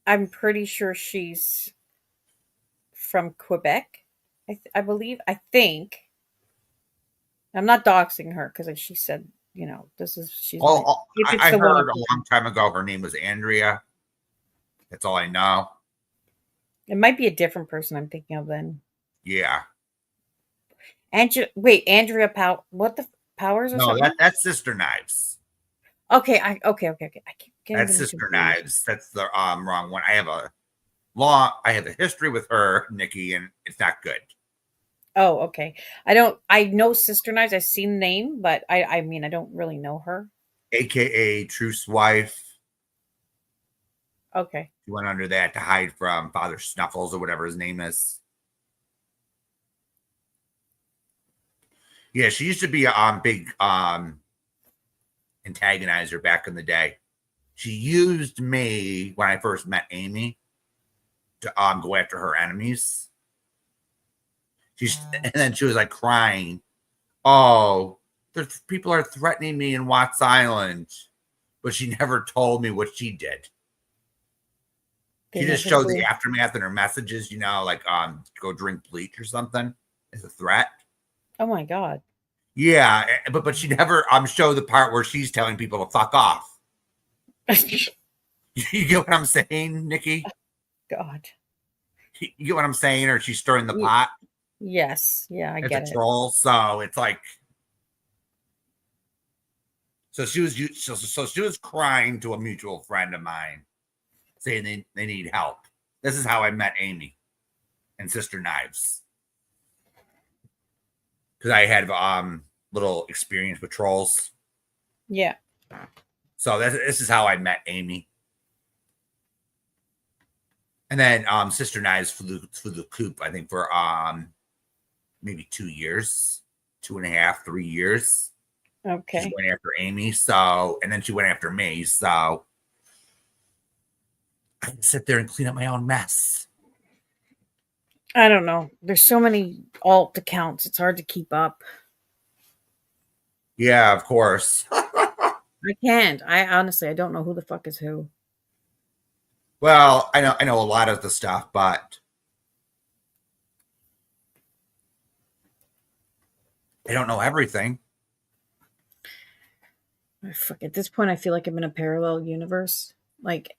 [SPEAKER 5] I'm pretty sure she's from Quebec. I believe. I think. I'm not doxing her because she said, you know, this is she's my.
[SPEAKER 4] well,
[SPEAKER 5] If it's
[SPEAKER 4] I
[SPEAKER 5] the one I'm
[SPEAKER 4] heard a long time ago her name was Andrea. That's all I know.
[SPEAKER 5] it might be a different person I'm thinking of then.
[SPEAKER 4] Yeah.
[SPEAKER 5] Andrea what the Powers or
[SPEAKER 4] No,
[SPEAKER 5] something?
[SPEAKER 4] that's Sister Knives.
[SPEAKER 5] Okay, okay. I keep getting
[SPEAKER 4] That's
[SPEAKER 5] them
[SPEAKER 4] Sister
[SPEAKER 5] confused.
[SPEAKER 4] Knives. That's the wrong one. I have a history with her, Nikki, and it's not good.
[SPEAKER 5] Oh, okay. I know Sister Knives. I've seen the name, but I mean I don't really know her.
[SPEAKER 4] AKA Truth's wife.
[SPEAKER 5] Okay.
[SPEAKER 4] She went under that to hide from Father Snuffles or whatever his name is. Yeah, she used to be a big antagonizer back in the day. She used me when I first met Amy to go after her enemies. And then she was like crying. Oh, there's people are threatening me in Watts Island, but she never told me what she did.
[SPEAKER 5] They
[SPEAKER 4] She just
[SPEAKER 5] never
[SPEAKER 4] showed
[SPEAKER 5] did.
[SPEAKER 4] the aftermath in her messages, you know, like go drink bleach or something as a threat.
[SPEAKER 5] Oh my god.
[SPEAKER 4] Yeah, but she never show the part where she's telling people to fuck off. You get what I'm saying, Nikki?
[SPEAKER 5] God.
[SPEAKER 4] You get what I'm saying? Or she's stirring the pot.
[SPEAKER 5] Yes. Yeah, I
[SPEAKER 4] It's
[SPEAKER 5] get
[SPEAKER 4] a
[SPEAKER 5] it.
[SPEAKER 4] troll, so it's like. So she was crying to a mutual friend of mine, saying they need help. This is how I met Amy and Sister Knives, because I had little experience with trolls.
[SPEAKER 5] Yeah.
[SPEAKER 4] So this is how I met Amy. And then Sister Knives flew the coop, I think, for maybe 2 years, 2.5, 3 years.
[SPEAKER 5] Okay.
[SPEAKER 4] She went after Amy, so, and then she went after me, so I had to sit there and clean up my own mess.
[SPEAKER 5] I don't know. There's so many alt accounts. It's hard to keep up.
[SPEAKER 4] Yeah, of course.
[SPEAKER 5] I can't. I honestly, I don't know who the fuck is who.
[SPEAKER 4] Well, I know a lot of the stuff, but I don't know everything.
[SPEAKER 5] Fuck, at this point, I feel like I'm in a parallel universe. Like,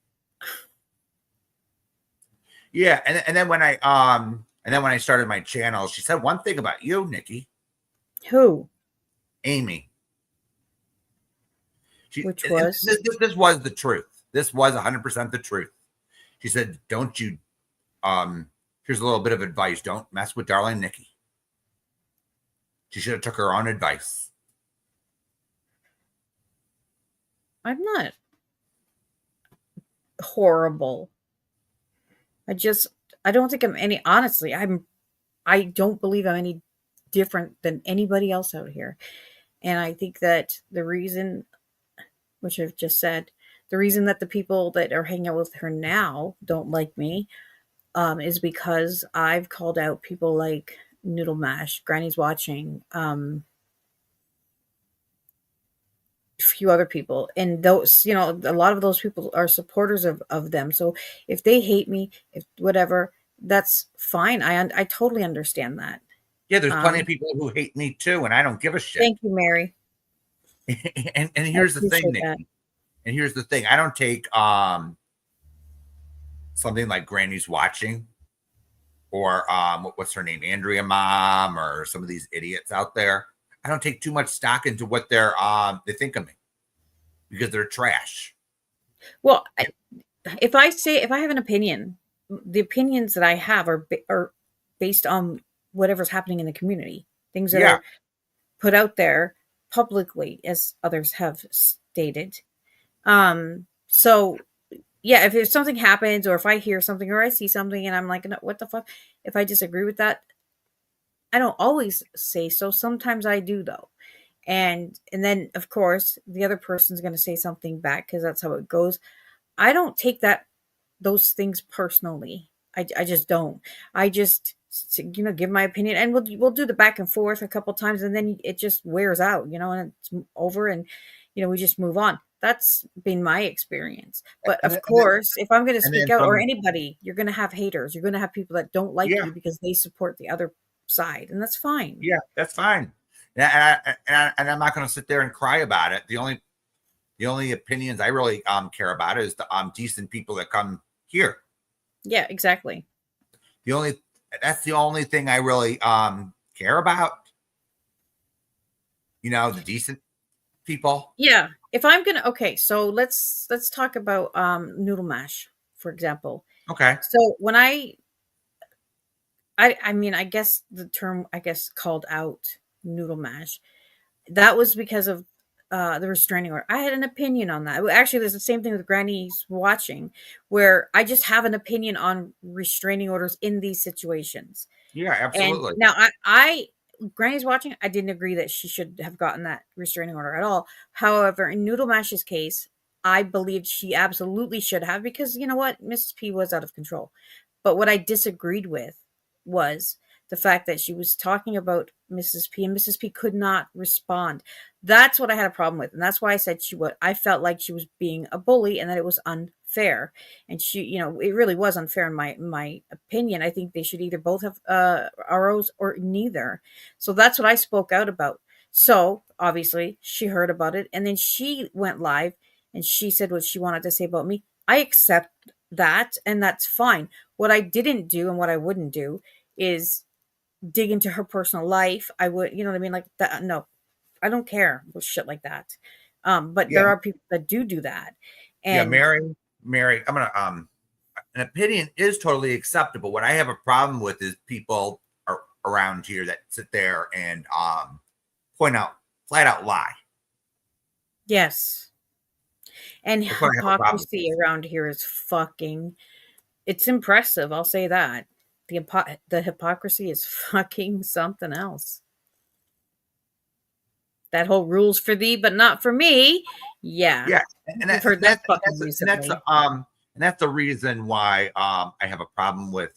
[SPEAKER 4] yeah, and then when I started my channel, she said one thing about you, Nikki.
[SPEAKER 5] who?
[SPEAKER 4] Amy.
[SPEAKER 5] Which was?
[SPEAKER 4] This was the truth. This was 100% the truth. She said, "Don't you? Here's a little bit of advice. Don't mess with darling Nikki." She should have took her own advice.
[SPEAKER 5] I'm not horrible. I don't think I'm any, honestly, I don't believe I'm any different than anybody else out here. And I think that the reason, which I've just said, the reason that the people that are hanging out with her now don't like me, is because I've called out people like Noodle Mash, Granny's Watching, a few other people, and those, a lot of those people are supporters of them. So if they hate me, if whatever, that's fine. I totally understand that.
[SPEAKER 4] Yeah, there's plenty of people who hate me too, and I don't give a shit.
[SPEAKER 5] Thank you, Mary.
[SPEAKER 4] and
[SPEAKER 5] I
[SPEAKER 4] here's the thing,
[SPEAKER 5] appreciate
[SPEAKER 4] Nikki.
[SPEAKER 5] that.
[SPEAKER 4] And here's the thing. I don't take something like Granny's Watching or what's her name, Andrea Mom, or some of these idiots out there. I don't take too much stock into what they think of me, because they're trash.
[SPEAKER 5] Well, if I have an opinion, the opinions that I have are based on whatever's happening in the community, things that are put out there publicly, as others have stated. So yeah, if something happens, or if I hear something or I see something and I'm like, no, what the fuck? If I disagree with that, I don't always say so. Sometimes I do, though. And then of course the other person's going to say something back, because that's how it goes. I don't take those things personally. I just don't. I just, give my opinion, and we'll do the back and forth a couple times, and then it just wears out, and it's over, and we just move on. That's been my experience. But of course, if I'm going to speak out, or anybody, you're going to have haters. You're going to have people that don't like you because they support the other side, and that's fine.
[SPEAKER 4] Yeah, that's fine. And I'm not going to sit there and cry about it. The only opinions I really care about is the decent people that come here.
[SPEAKER 5] Yeah, exactly.
[SPEAKER 4] That's the only thing I really care about. The decent people.
[SPEAKER 5] Yeah. If I'm gonna, okay, so let's talk about Noodle Mash, for example.
[SPEAKER 4] Okay.
[SPEAKER 5] So when I mean, I guess the term, called out Noodle Mash, that was because of the restraining order. I had an opinion on that. Actually, there's the same thing with Granny's Watching, where I just have an opinion on restraining orders in these situations.
[SPEAKER 4] Yeah, absolutely.
[SPEAKER 5] And now Granny's Watching, I didn't agree that she should have gotten that restraining order at all. However, in Noodle Mash's case, I believed she absolutely should have, because you know what? Mrs. P was out of control. But what I disagreed with was the fact that she was talking about Mrs. P, and Mrs. P could not respond. That's what I had a problem with. And that's why I said I felt like she was being a bully, and that it was unfair. And it really was unfair in my opinion. I think they should either both have ROs or neither. So that's what I spoke out about. So obviously she heard about it, and then she went live and she said what she wanted to say about me. I accept that, and that's fine. What I didn't do and what I wouldn't do is dig into her personal life. I would, you know what I mean? Like that. No, I don't care with shit like that. But
[SPEAKER 4] Yeah,
[SPEAKER 5] there are people that do that.
[SPEAKER 4] yeah,
[SPEAKER 5] And
[SPEAKER 4] Mary, I'm gonna an opinion is totally acceptable. What I have a problem with is people around here that sit there and point out flat out lie.
[SPEAKER 5] yes, and
[SPEAKER 4] That's what I have a problem
[SPEAKER 5] hypocrisy
[SPEAKER 4] with.
[SPEAKER 5] around here is fucking, it's impressive. I'll say that. The hypocrisy is fucking something else. That whole rules for thee, but not for me. Yeah.
[SPEAKER 4] Yeah,
[SPEAKER 5] We've heard that fucking
[SPEAKER 4] and that's
[SPEAKER 5] recently.
[SPEAKER 4] and that's the reason why I have a problem with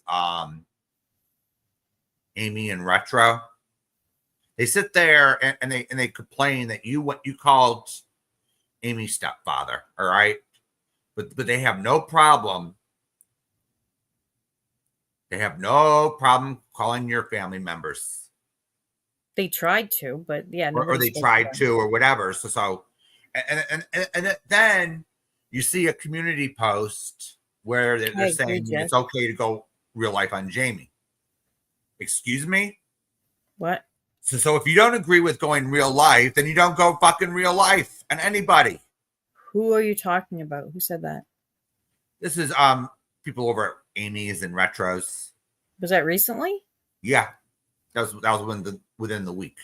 [SPEAKER 4] Amy and Retro. They sit there and they complain that you called Amy's stepfather, all right, but they have no problem. They have no problem calling your family members,
[SPEAKER 5] They tried to, but yeah,
[SPEAKER 4] or
[SPEAKER 5] nobody
[SPEAKER 4] they
[SPEAKER 5] spoke to
[SPEAKER 4] tried
[SPEAKER 5] them.
[SPEAKER 4] to, or whatever. So and then you see a community post where
[SPEAKER 5] I
[SPEAKER 4] they're
[SPEAKER 5] agree,
[SPEAKER 4] saying
[SPEAKER 5] Jeff.
[SPEAKER 4] it's okay to go real life on Jamie. Excuse me.
[SPEAKER 5] What?
[SPEAKER 4] So if you don't agree with going real life, then you don't go fucking real life on anybody.
[SPEAKER 5] Who are you talking about? Who said that?
[SPEAKER 4] This is people over at Amy's and Retros.
[SPEAKER 5] Was that recently?
[SPEAKER 4] Yeah, that was within the week.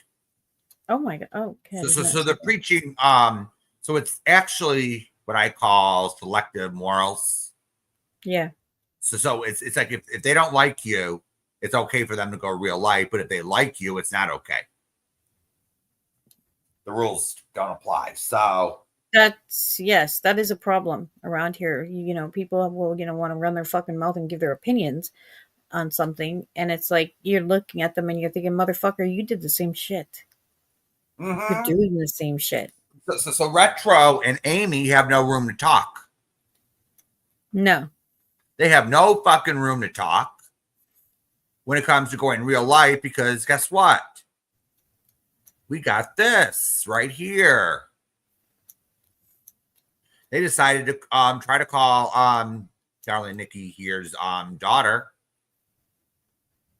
[SPEAKER 5] Oh my god. Oh, okay.
[SPEAKER 4] So they're preaching so it's actually what I call selective morals.
[SPEAKER 5] Yeah.
[SPEAKER 4] So it's like if they don't like you, it's okay for them to go real life, but if they like you, it's not okay. The rules don't apply. So
[SPEAKER 5] That's, yes, that is a problem around here. You know, people will, want to run their fucking mouth and give their opinions on something, and it's like you're looking at them and you're thinking, motherfucker, you did the same shit. You're
[SPEAKER 4] mm-hmm.
[SPEAKER 5] doing the same shit.
[SPEAKER 4] So Retro and Amy have no room to talk.
[SPEAKER 5] No.
[SPEAKER 4] They have no fucking room to talk when it comes to going real life, because guess what? We got this right here. They decided to try to call Darling Nikki here's daughter,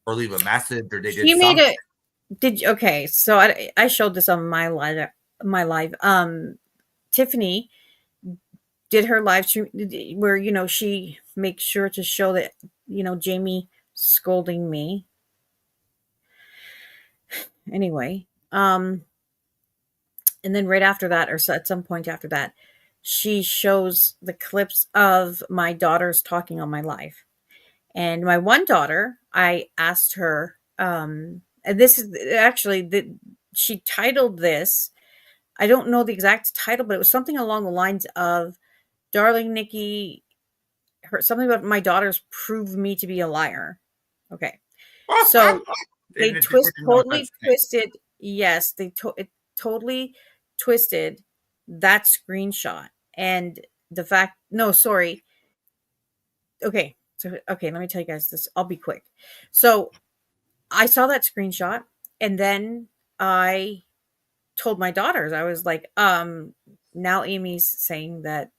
[SPEAKER 4] or leave a message, or they did
[SPEAKER 5] She made
[SPEAKER 4] something.
[SPEAKER 5] it. Okay, so I showed this on my live. Tiffany did her live stream where she makes sure to show that Jamie scolding me. Anyway, and then right after that, or so at some point after that, she shows the clips of my daughters talking on my live. And my one daughter, I asked her, and this is actually she titled this. I don't know the exact title, but it was something along the lines of "Darling Nikki," something about my daughters prove me to be a liar. Okay, so they totally twisted. Yes, it totally twisted that screenshot, and the fact. No, sorry. Okay, so okay, let me tell you guys this. I'll be quick. So I saw that screenshot, and then I told my daughters, I was like, now Amy's saying that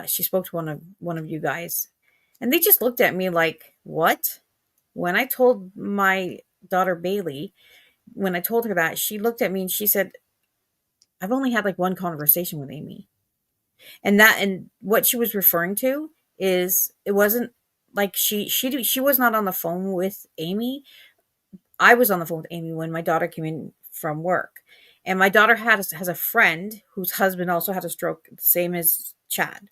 [SPEAKER 5] she spoke to one of you guys. And they just looked at me like, what? When I told my daughter Bailey, when I told her that, she looked at me and she said, I've only had like one conversation with Amy. And what she was referring to is it wasn't like she was not on the phone with Amy. I was on the phone with Amy when my daughter came in from work. And my daughter has a friend whose husband also had a stroke, the same as Chad.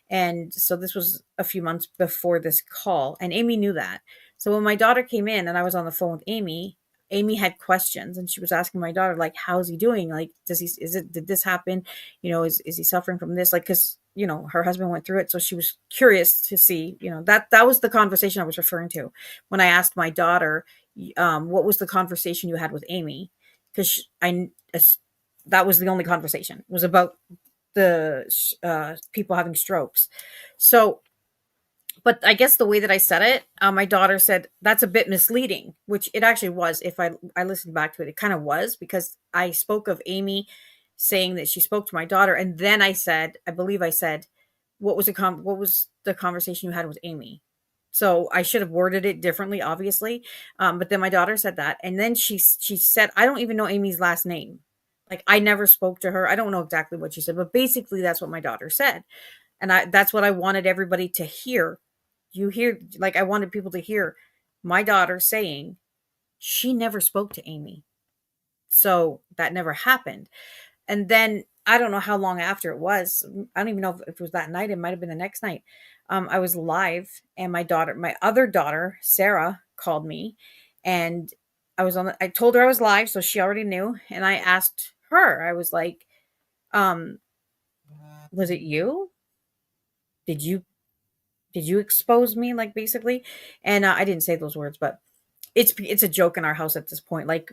[SPEAKER 5] And so this was a few months before this call, and Amy knew that. So when my daughter came in and I was on the phone with Amy, Amy had questions and she was asking my daughter, like, how's he doing? Like, did this happen? Is he suffering from this? Like, because, her husband went through it. So she was curious to see, that was the conversation I was referring to when I asked my daughter, what was the conversation you had with Amy? Because that was the only conversation. It was about the people having strokes. So But I guess the way that I said it, my daughter said that's a bit misleading, which it actually was. If I listened back to it, it kind of was, because I spoke of Amy saying that she spoke to my daughter, and then I believe I said, what was the conversation you had with Amy? So I should have worded it differently, obviously. But then my daughter said that, and then she said, I don't even know Amy's last name. Like, I never spoke to her. I don't know exactly what she said, but basically that's what my daughter said. And that's what I wanted everybody to hear. I wanted people to hear my daughter saying she never spoke to Amy. So that never happened. And then I don't know how long after it was. I don't even know if it was that night. It might have been the next night. I was live, and my other daughter, Sarah, called me, and I told her I was live, so she already knew. And I asked her, I was like, was it you? Did you expose me, like, basically? And I didn't say those words, but it's a joke in our house at this point. Like,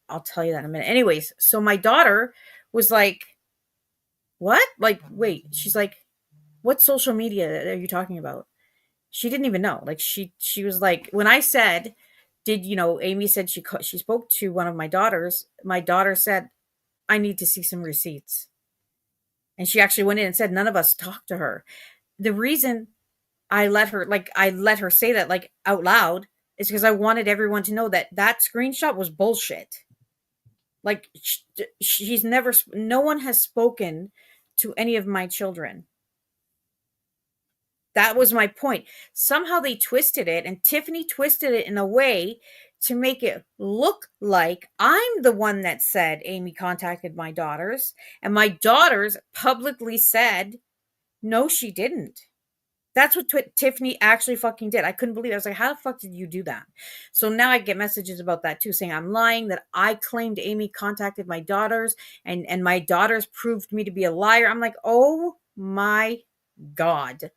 [SPEAKER 5] I'll tell you that in a minute. Anyways, so my daughter was like, what? Like, wait. She's like, what social media are you talking about? She didn't even know. Like, she was like, when I said, Amy said she spoke to one of my daughters. My daughter said, I need to see some receipts. And she actually went in and said, none of us talked to her. The reason I let her say that, like, out loud, is because I wanted everyone to know that screenshot was bullshit. Like, no one has spoken to any of my children. That was my point. Somehow they twisted it, and Tiffany twisted it in a way to make it look like I'm the one that said Amy contacted my daughters, and my daughters publicly said, no, she didn't. That's what Tiffany actually fucking did. I couldn't believe it. I was like, how the fuck did you do that? So now I get messages about that too, saying I'm lying, that I claimed Amy contacted my daughters, and my daughters proved me to be a liar. I'm like, oh my God.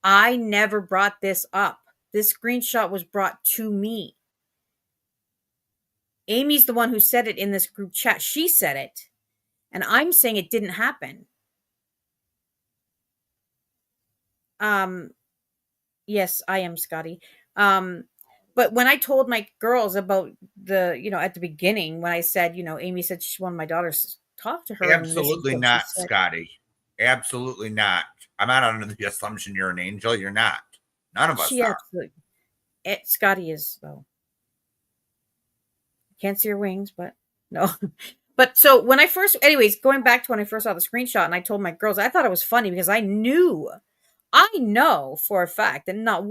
[SPEAKER 5] I never brought this up. This screenshot was brought to me. Amy's the one who said it in this group chat. She said it. And I'm saying it didn't happen. Yes, I am, Scotty. But when I told my girls about at the beginning, when I said, Amy said she wanted my daughters to talk to her.
[SPEAKER 4] Absolutely not, Scotty. Absolutely not. I'm not under the assumption you're an angel. You're not. None of us are.
[SPEAKER 5] Scotty is, though. Can't see her wings, but no. But so going back to when I first saw the screenshot and I told my girls, I thought it was funny because I know for a fact that not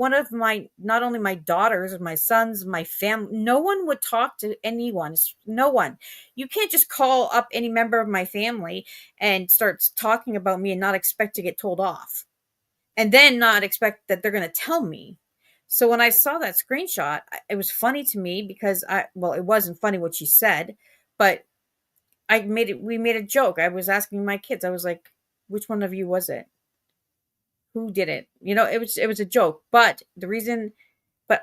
[SPEAKER 5] only my daughters, my sons, my family, no one would talk to anyone. No one. You can't just call up any member of my family and start talking about me and not expect to get told off. And then not expect that they're going to tell me. So when I saw that screenshot, it was funny to me because it wasn't funny what she said, but we made a joke. I was asking my kids, I was like, which one of you was it? Who did it? It was a joke, but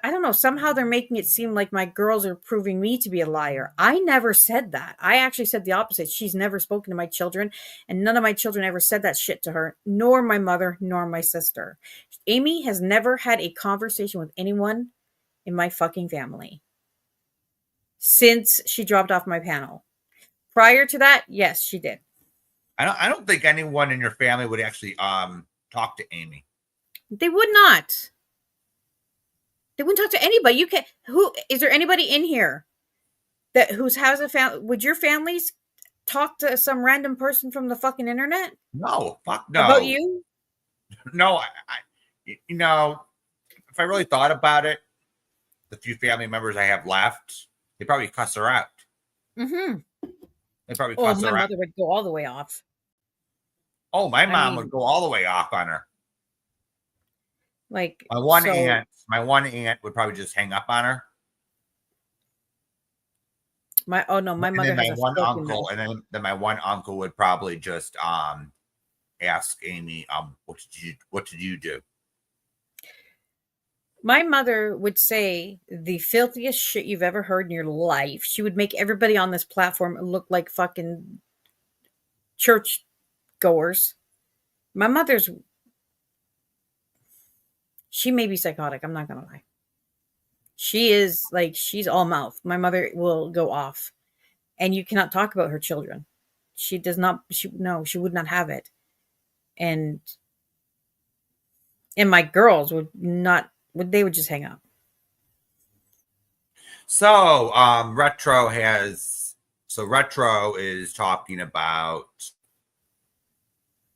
[SPEAKER 5] I don't know, somehow they're making it seem like my girls are proving me to be a liar. I never said that. I actually said the opposite. She's never spoken to my children, and none of my children ever said that shit to her, nor my mother, nor my sister. Amy has never had a conversation with anyone in my fucking family since she dropped off my panel. Prior to that, yes, she did.
[SPEAKER 4] I don't think anyone in your family would actually talk to Amy.
[SPEAKER 5] They would not. They wouldn't talk to anybody. Is there anybody in here whose has a family? Would your families talk to some random person from the fucking internet?
[SPEAKER 4] No, fuck no.
[SPEAKER 5] About you?
[SPEAKER 4] No, if I really thought about it, the few family members I have left, they probably cuss her out.
[SPEAKER 5] Mm-hmm.
[SPEAKER 4] They probably cuss her out.
[SPEAKER 5] My mother would go all the way off.
[SPEAKER 4] Oh, my mom would go all the way off on her.
[SPEAKER 5] Like,
[SPEAKER 4] my one aunt would probably just hang up on her.
[SPEAKER 5] My mother has
[SPEAKER 4] one uncle, and then my one uncle would probably just ask Amy, what did you do?
[SPEAKER 5] My mother would say the filthiest shit you've ever heard in your life. She would make everybody on this platform look like fucking church goers. My mother's She may be psychotic. I'm not going to lie. She is like, she's all mouth. My mother will go off, and you cannot talk about her children. She does not, no, she would not have it. And my girls would not, they would just hang up.
[SPEAKER 4] So, Retro is talking about,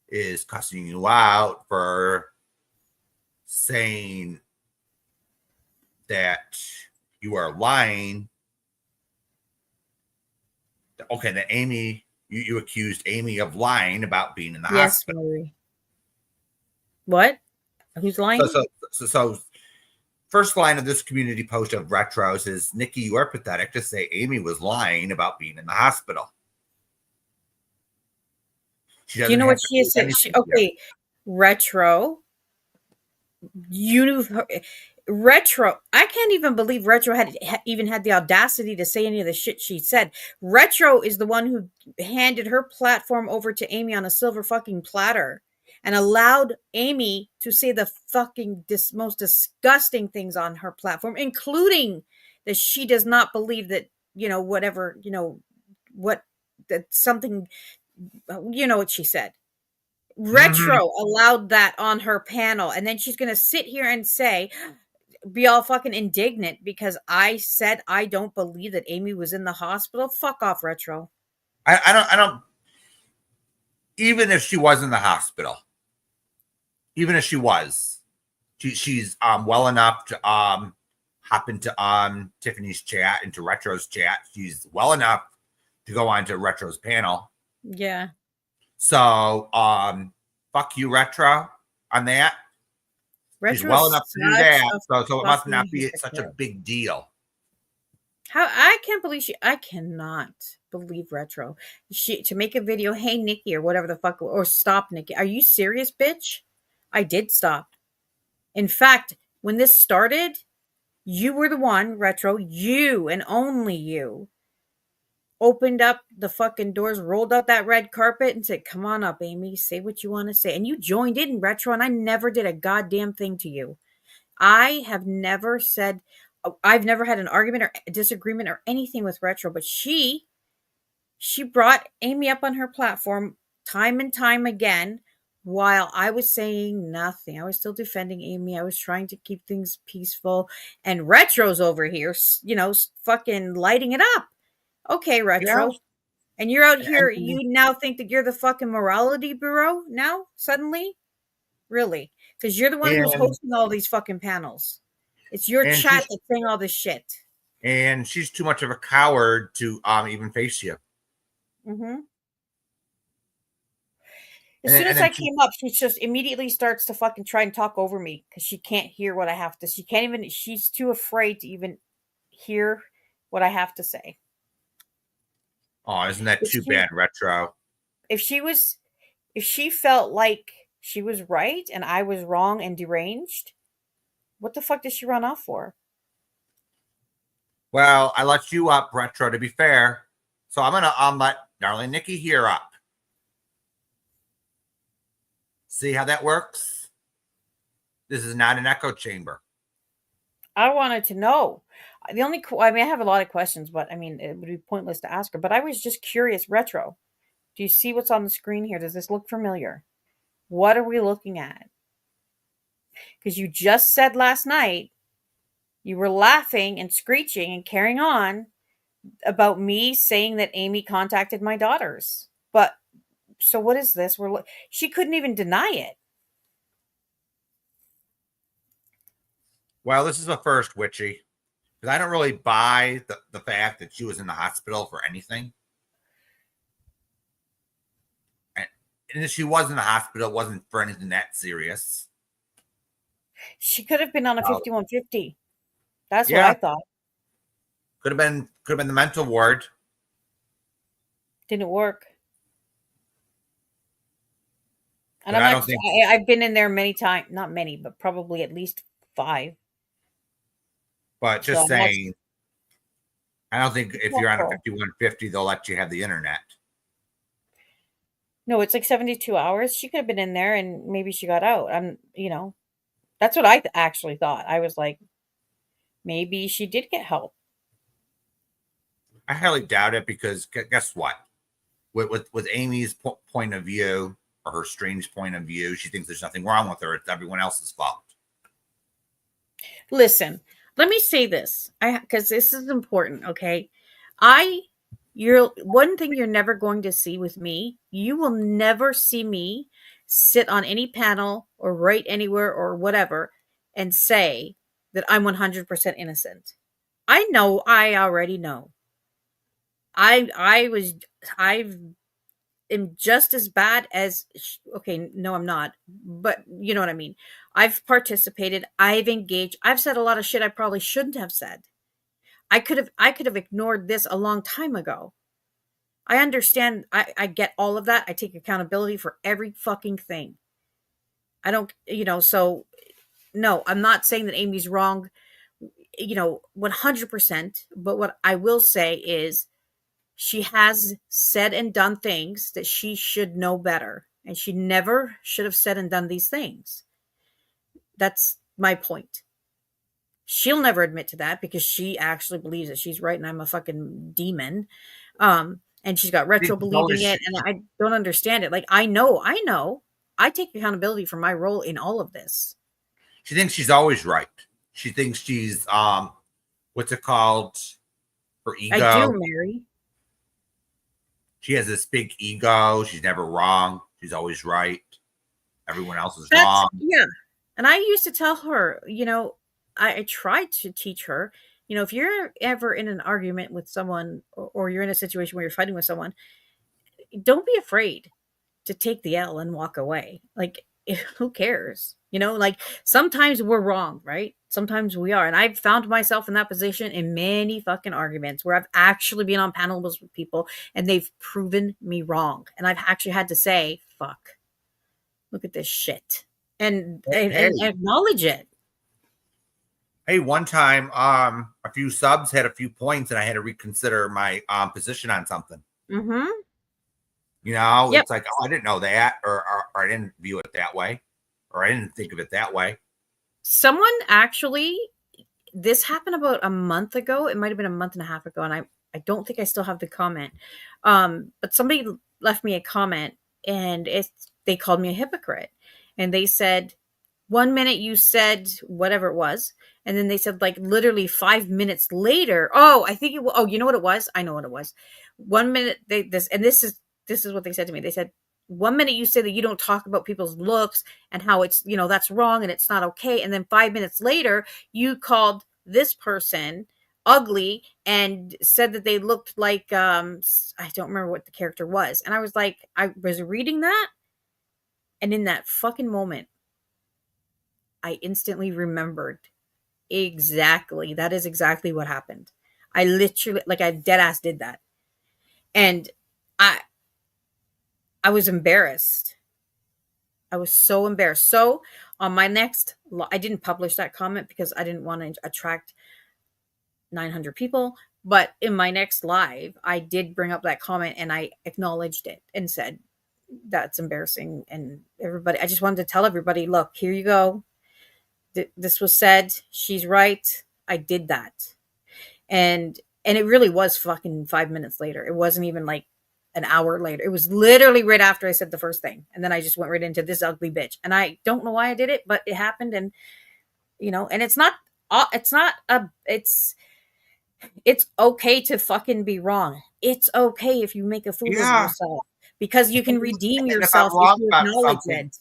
[SPEAKER 4] is cussing you out for saying that you are lying. Okay, then Amy, you accused Amy of lying about being in the hospital.
[SPEAKER 5] Marie. What? Who's lying?
[SPEAKER 4] So first line of this community post of Retro says, Nikki, you are pathetic to say Amy was lying about being in the hospital.
[SPEAKER 5] Do you know what she said? Okay, Retro. You knew her. Retro. I can't even believe Retro had even had the audacity to say any of the shit she said. Retro is the one who handed her platform over to Amy on a silver fucking platter and allowed Amy to say the fucking most disgusting things on her platform, including that she does not believe that, whatever, what, that something, what she said. Retro allowed that on her panel, and then she's going to sit here and be all fucking indignant because I said I don't believe that Amy was in the hospital. Fuck off, Retro.
[SPEAKER 4] I don't. Even if she was in the hospital, even if she was, she's well enough to hop into Tiffany's chat, into Retro's chat. She's well enough to go on to Retro's panel.
[SPEAKER 5] Yeah.
[SPEAKER 4] So, fuck you, Retro, on that. Retro, she's well enough to do that, so it must not be such a big deal.
[SPEAKER 5] I can't believe I cannot believe Retro. To make a video, hey Nikki, or whatever the fuck, or stop Nikki. Are you serious, bitch? I did stop. In fact, when this started, you were the one, Retro, you and only you, opened up the fucking doors, rolled out that red carpet and said, come on up, Amy, say what you want to say. And you joined in, Retro, and I never did a goddamn thing to you. I have never said, I've never had an argument or a disagreement or anything with Retro, but she brought Amy up on her platform time and time again while I was saying nothing. I was still defending Amy. I was trying to keep things peaceful. And Retro's over here, fucking lighting it up. Okay, Retro. Yeah. And you're out here, you now think that you're the fucking morality bureau now, suddenly? Really? Because you're the one who's hosting all these fucking panels. It's your chat that's saying all this shit.
[SPEAKER 4] And she's too much of a coward to even face you.
[SPEAKER 5] Mm-hmm. As soon as I came up, she just immediately starts to fucking try and talk over me because she can't hear what I have to. She's too afraid to even hear what I have to say.
[SPEAKER 4] Oh, isn't that too bad, Retro?
[SPEAKER 5] If she felt like she was right and I was wrong and deranged, what the fuck did she run off for?
[SPEAKER 4] Well, I let you up, Retro, to be fair. So I'm going to let darling Nikki here up. See how that works? This is not an echo chamber.
[SPEAKER 5] I wanted to know. I have a lot of questions, but it would be pointless to ask her. But I was just curious, Retro. Do you see what's on the screen here? Does this look familiar? What are we looking at? Because you just said last night you were laughing and screeching and carrying on about me saying that Amy contacted my daughters. But so what is this? She couldn't even deny it.
[SPEAKER 4] Well, this is a first, Witchy. Because I don't really buy the fact that she was in the hospital for anything. And if she was in the hospital, it wasn't for anything that serious.
[SPEAKER 5] She could have been on a 5150. That's what I thought.
[SPEAKER 4] Could have been the mental ward.
[SPEAKER 5] Didn't work. And I've been in there many times, not many, but probably at least 5.
[SPEAKER 4] But just saying, I don't think if you're on a 5150, they'll let you have the internet. No,
[SPEAKER 5] it's like 72 hours. She could have been in there and maybe she got out. That's That's what I actually thought. I was like, maybe she did get help.
[SPEAKER 4] I highly doubt it because guess what? With Amy's point of view, or her strange point of view, she thinks there's nothing wrong with her. It's everyone else's fault.
[SPEAKER 5] Listen, let me say this, because this is important. Okay, you're one thing you're never going to see with me. You will never see me sit on any panel or write anywhere or whatever and say that I'm 100% innocent. I know. I already know. I was. I am just as bad as. Okay, no, I'm not. But you know what I mean. I've participated. I've engaged. I've said a lot of shit I probably shouldn't have said. I could have ignored this a long time ago. I understand. I get all of that. I take accountability for every fucking thing. I don't, so no, I'm not saying that Amy's wrong, 100%. But what I will say is she has said and done things that she should know better. And she never should have said and done these things. That's my point. She'll never admit to that because she actually believes that she's right and I'm a fucking demon. And she's got retro believing it, and I don't understand it. Like, I know. I take accountability for my role in all of this.
[SPEAKER 4] She thinks she's always right. She thinks she's what's it called? Her ego.
[SPEAKER 5] I do, Mary.
[SPEAKER 4] She has this big ego. She's never wrong. She's always right. Everyone else is wrong.
[SPEAKER 5] Yeah. And I used to tell her, I tried to teach her, if you're ever in an argument with someone or you're in a situation where you're fighting with someone, don't be afraid to take the L and walk away. Like, who cares? Like, sometimes we're wrong, right? Sometimes we are. And I've found myself in that position in many fucking arguments where I've actually been on panels with people and they've proven me wrong. And I've actually had to say, fuck, look at this shit. And acknowledge it.
[SPEAKER 4] Hey, one time, a few subs had a few points, and I had to reconsider my position on something.
[SPEAKER 5] Mm-hmm.
[SPEAKER 4] Yep. It's like, oh, I didn't know that, or I didn't view it that way, or I didn't think of it that way.
[SPEAKER 5] Someone actually, this happened about a month ago. It might have been a month and a half ago, and I don't think I still have the comment. But somebody left me a comment, and they called me a hypocrite, and they said, 1 minute you said whatever it was, and then they said, like, literally 5 minutes later, you know what it was? I know what it was. 1 minute this is what they said to me. They said, 1 minute you say that you don't talk about people's looks and how it's, that's wrong and it's not okay, and then 5 minutes later you called this person ugly and said that they looked like I don't remember what the character was. And I was like, I was reading that, and in that fucking moment I instantly remembered exactly. That is exactly what happened. I literally, like, I dead ass did that. And I was embarrassed. I was so embarrassed. So on my next, I didn't publish that comment because I didn't want to attract 900 people. But in my next live, I did bring up that comment and I acknowledged it and said, that's embarrassing. And everybody, I just wanted to tell everybody, look, here you go. This was said. She's right. I did that. And it really was fucking 5 minutes later. It wasn't even like an hour later. It was literally right after I said the first thing. And then I just went right into this ugly bitch. And I don't know why I did it, but it happened. And, and it's okay to fucking be wrong. It's okay if you make a fool of yourself because you can redeem yourself if you acknowledge it.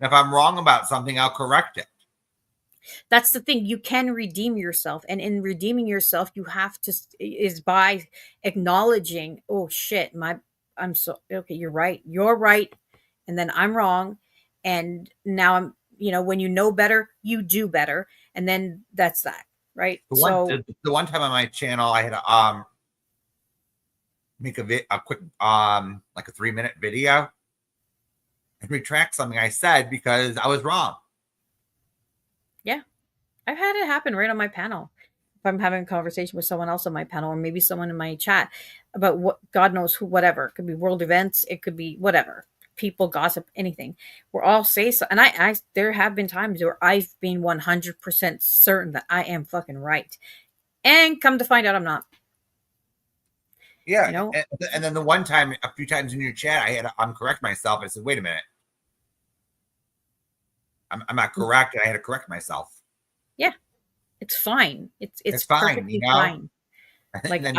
[SPEAKER 4] If I'm wrong about something, I'll correct it.
[SPEAKER 5] That's the thing. You can redeem yourself. And in redeeming yourself, you have to, is by acknowledging, oh shit, I'm so, okay, you're right. You're right. And then I'm wrong. And now I'm, when you know better, you do better. And then that's that. Right.
[SPEAKER 4] The one time on my channel, I had to make a quick, like a 3-minute video and retract something I said because I was wrong.
[SPEAKER 5] Yeah. I've had it happen right on my panel. If I'm having a conversation with someone else on my panel or maybe someone in my chat about what God knows who, whatever. It could be world events. It could be whatever. people gossip, anything. We're all say so, and I there have been times where I've been 100% certain that I am fucking right, and come to find out I'm not.
[SPEAKER 4] Yeah,
[SPEAKER 5] You know,
[SPEAKER 4] and then the one time, a few times in your chat, I had to correct myself. I said, "Wait a minute, I'm not correct," and I had to correct myself.
[SPEAKER 5] yeah, it's fine. It's
[SPEAKER 4] It's fine, you
[SPEAKER 5] perfectly
[SPEAKER 4] know.
[SPEAKER 5] fine.
[SPEAKER 4] And
[SPEAKER 5] Like
[SPEAKER 4] then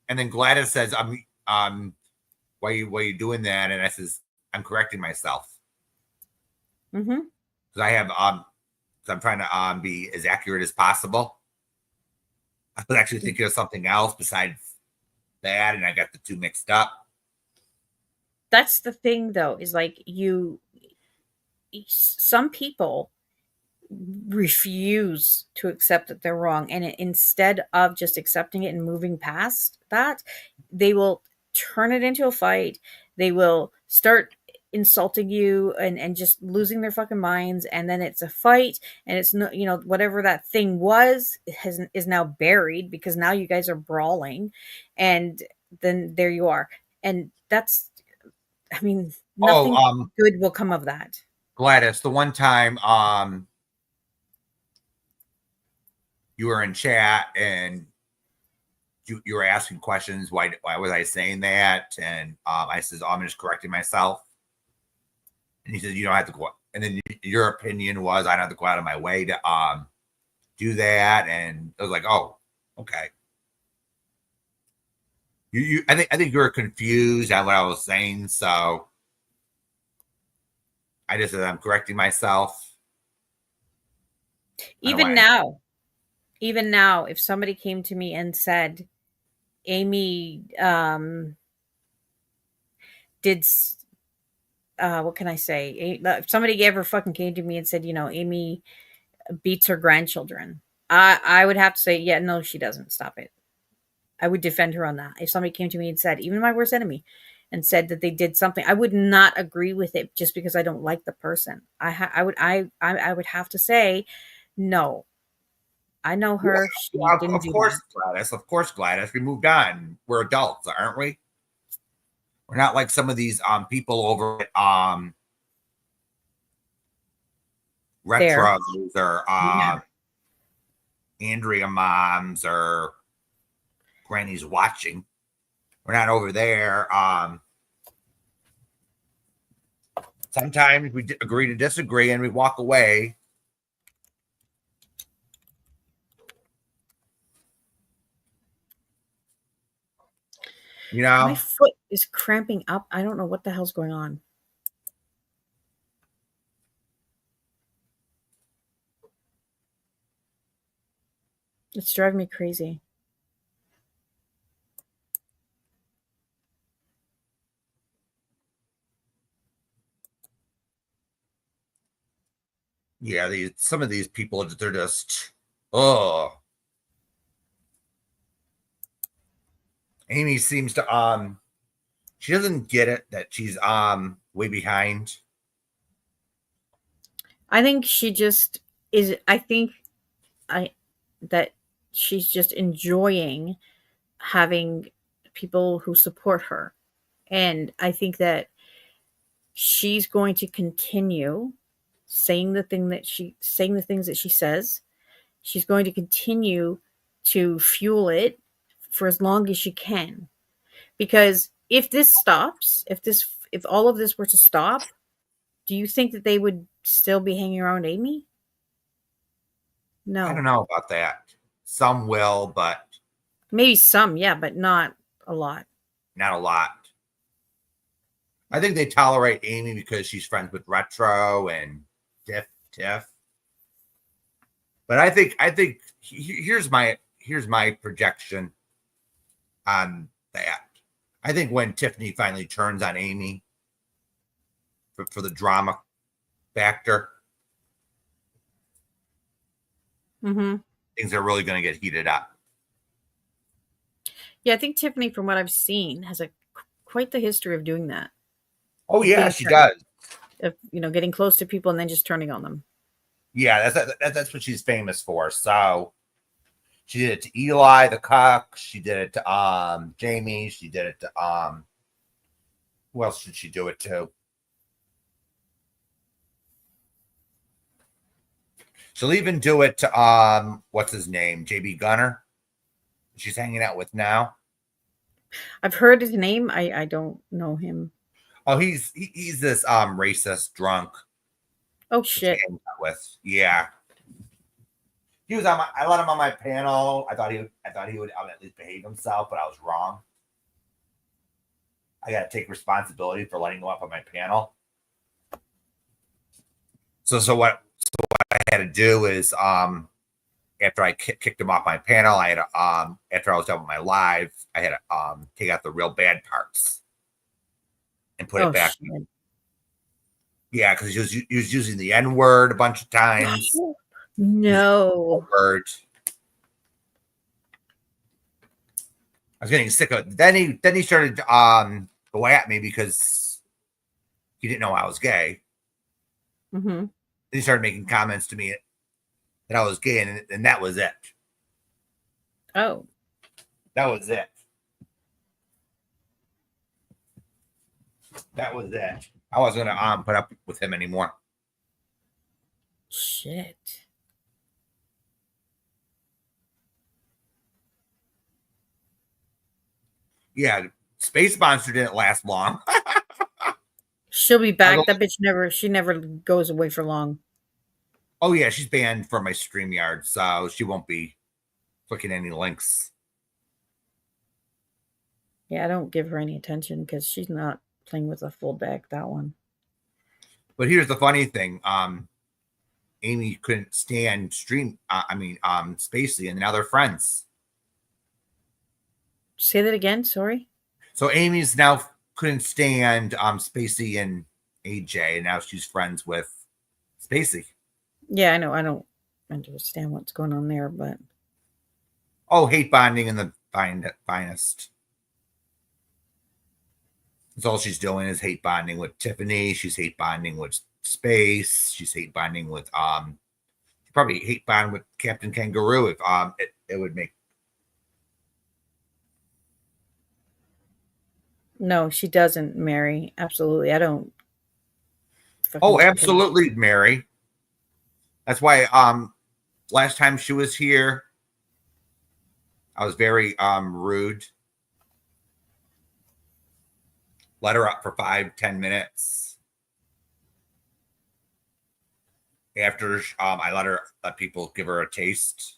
[SPEAKER 4] and then Gladys says, why you doing that?" And I says, "I'm correcting myself
[SPEAKER 5] mm-hmm.
[SPEAKER 4] because I have 'cause I'm trying to be as accurate as possible. I was actually thinking of something else besides that, and I got the two mixed up."
[SPEAKER 5] That's the thing, though, is like some people refuse to accept that they're wrong, and instead of just accepting it and moving past that, they will turn it into a fight. They will start insulting you and just losing their fucking minds, and then it's a fight, and it's no, whatever that thing was is now buried because now you guys are brawling, and then there you are. And that's, I mean,
[SPEAKER 4] Oh,
[SPEAKER 5] nothing good will come of that.
[SPEAKER 4] Gladys, the one time you were in chat and you were asking questions. Why was I saying that? And I says, "Oh, I'm just correcting myself." And he said, "You don't have to go." And then your opinion was, "I don't have to go out of my way to do that." And I was like, "Oh, okay." I think you were confused at what I was saying, so I just said I'm correcting myself.
[SPEAKER 5] Even now, even now, if somebody came to me and said, Amy did, what can I say? If somebody ever fucking came to me and said, Amy beats her grandchildren, I would have to say, yeah, no, she doesn't. Stop it. I would defend her on that. If somebody came to me and said, even my worst enemy, and said that they did something, I would not agree with it just because I don't like the person. I would have to say, no, I know her. She
[SPEAKER 4] Yeah,
[SPEAKER 5] didn't
[SPEAKER 4] of
[SPEAKER 5] do
[SPEAKER 4] course,
[SPEAKER 5] that.
[SPEAKER 4] Gladys. Of course, Gladys. We moved on. We're adults, aren't we? We're not like some of these people over at
[SPEAKER 5] There.
[SPEAKER 4] retros or
[SPEAKER 5] Yeah.
[SPEAKER 4] Andrea moms or grannies watching. We're not over there. Sometimes we agree to disagree and we walk away.
[SPEAKER 5] My foot is cramping up. I don't know what the hell's going on. It's driving me crazy.
[SPEAKER 4] Yeah, some of these people, they're just, oh. Amy seems to she doesn't get it that she's way behind.
[SPEAKER 5] I think she just is. I think I that she's just enjoying having people who support her, and I think that she's going to continue saying the things that she says. She's going to continue to fuel it for as long as she can, because if this stops, if all of this were to stop, do you think that they would still be hanging around Amy?
[SPEAKER 4] I don't
[SPEAKER 5] No.
[SPEAKER 4] know about that. Some will, but
[SPEAKER 5] Maybe some, yeah, but not a lot.
[SPEAKER 4] not a lot. I think they tolerate Amy because she's friends with Retro and Tiff. But I think here's my projection on that. I think when Tiffany finally turns on Amy for the drama factor, things are really going to get heated up.
[SPEAKER 5] Yeah, I think Tiffany, from what I've seen, has quite the history of doing that.
[SPEAKER 4] Oh yeah, she does.
[SPEAKER 5] Of getting close to people and then just turning on them.
[SPEAKER 4] Yeah, that's what she's famous for. So she did it to Eli the cock. She did it to Jamie. She did it to who else did she do it to? She'll even do it to what's his name? JB Gunner. She's hanging out with now.
[SPEAKER 5] I've heard his name. I don't know him.
[SPEAKER 4] Oh, he's this racist drunk.
[SPEAKER 5] Oh shit.
[SPEAKER 4] With yeah. He was on my. I let him on my panel. I thought he would at least behave himself, but I was wrong. I got to take responsibility for letting him up on my panel. So what I had to do is after I kicked him off my panel, I had to, after I was done with my live, I had to take out the real bad parts and put it back. Shit. Yeah, because he was using the N word a bunch of times.
[SPEAKER 5] No.
[SPEAKER 4] Word. I was getting sick of it. Then he started go at me because he didn't know I was gay.
[SPEAKER 5] Mm-hmm.
[SPEAKER 4] Then he started making comments to me that I was gay, and that was it.
[SPEAKER 5] Oh.
[SPEAKER 4] That was it. That was it. I wasn't gonna put up with him anymore.
[SPEAKER 5] Shit.
[SPEAKER 4] Yeah, Space Monster didn't last long.
[SPEAKER 5] She'll be back. That bitch never goes away for long.
[SPEAKER 4] Oh yeah, she's banned from my StreamYard, so she won't be clicking any links.
[SPEAKER 5] Yeah, I don't give her any attention because she's not playing with a full deck, that one.
[SPEAKER 4] But here's the funny thing. Amy couldn't stand Spacey, and now they're friends.
[SPEAKER 5] Say that again, sorry.
[SPEAKER 4] So Amy's now couldn't stand Spacey and AJ, and now she's friends with Spacey.
[SPEAKER 5] Yeah, I know. I don't understand what's going on there, but
[SPEAKER 4] hate bonding in the finest. That's all she's doing is hate bonding with Tiffany. She's hate bonding with Space. She's hate bonding with probably hate bond with Captain Kangaroo if it would make.
[SPEAKER 5] No, she doesn't, Mary. Absolutely. I don't.
[SPEAKER 4] Oh, absolutely, Mary. That's why last time she was here, I was very rude. Let her up for 5-10 minutes. After I let people give her a taste,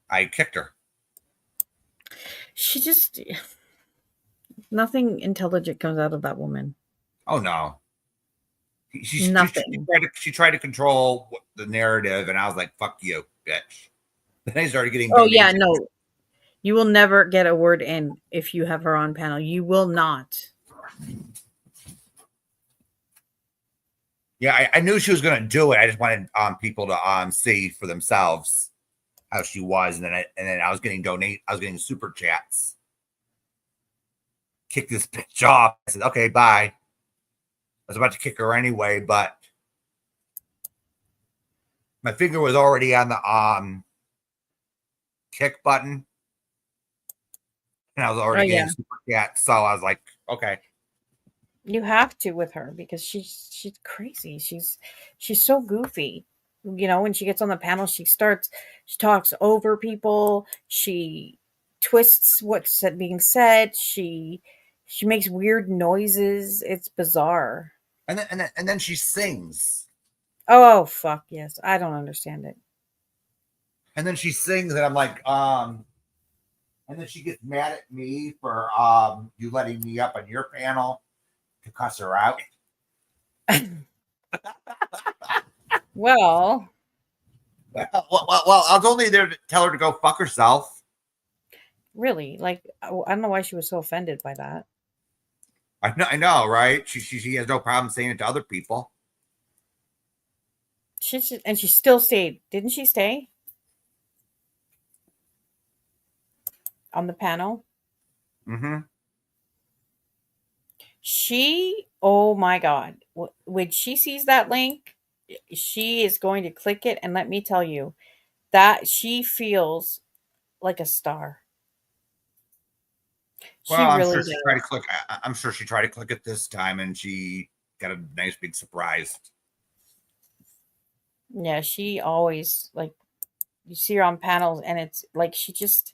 [SPEAKER 4] I kicked her.
[SPEAKER 5] She just nothing intelligent comes out of that woman.
[SPEAKER 4] Oh no. She tried to control the narrative, and I was like, "Fuck you, bitch." Then I started getting.
[SPEAKER 5] Oh yeah, no. You will never get a word in if you have her on panel. You will not.
[SPEAKER 4] Yeah, I knew she was going to do it. I just wanted people to see for themselves how she was, and then I was getting I was getting super chats. Kick this bitch off. I said, "Okay, bye." I was about to kick her anyway, but my finger was already on the kick button. And I was already getting super chats, so I was like, okay.
[SPEAKER 5] You have to with her because she's crazy. She's so goofy. You know, when she gets on the panel, she talks over people. She twists what's being said. She makes weird noises. It's bizarre.
[SPEAKER 4] And then she sings.
[SPEAKER 5] Oh fuck yes, I don't understand it.
[SPEAKER 4] And then she sings, and I'm like, and then she gets mad at me for you letting me up on your panel to cuss her out.
[SPEAKER 5] Well,
[SPEAKER 4] I was only there to tell her to go fuck herself.
[SPEAKER 5] Really? Like, I don't know why she was so offended by that.
[SPEAKER 4] I know, right? She has no problem saying it to other people.
[SPEAKER 5] She still stayed. Didn't she stay on the panel?
[SPEAKER 4] Mm-hmm.
[SPEAKER 5] Oh my God. When she sees that link, she is going to click it. And let me tell you that she feels like a star.
[SPEAKER 4] Well, I'm sure she tried to click. I'm sure she tried to click it this time, and she got a nice big surprise.
[SPEAKER 5] Yeah, she always like you see her on panels and it's like she just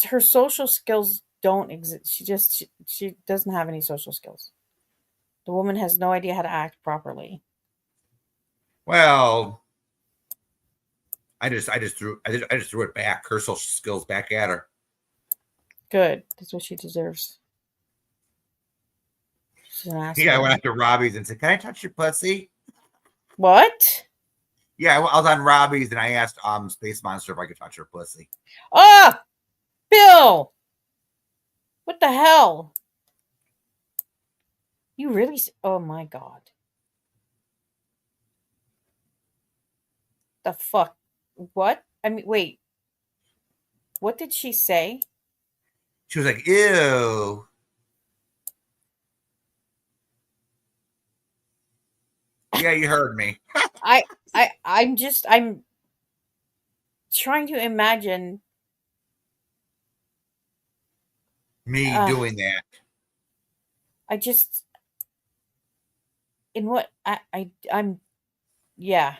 [SPEAKER 5] her social skills don't exist. She doesn't have any social skills. The woman has no idea how to act properly.
[SPEAKER 4] Well, I just threw it back. Her social skills back at her.
[SPEAKER 5] Good. That's what she deserves. She's an
[SPEAKER 4] Yeah, I went
[SPEAKER 5] asshole.
[SPEAKER 4] after Robbie's and said, "Can I touch your pussy?"
[SPEAKER 5] What?
[SPEAKER 4] Yeah, I was on Robbie's and I asked Space Monster if I could touch her pussy.
[SPEAKER 5] Ah, Bill. What the hell? You really? Oh my god. The fuck? What? I mean, wait. What did she say?
[SPEAKER 4] She was like, "Ew." Yeah, you heard me.
[SPEAKER 5] I I'm trying to imagine.
[SPEAKER 4] Me
[SPEAKER 5] Uh,
[SPEAKER 4] doing that.
[SPEAKER 5] I just in what I'm yeah.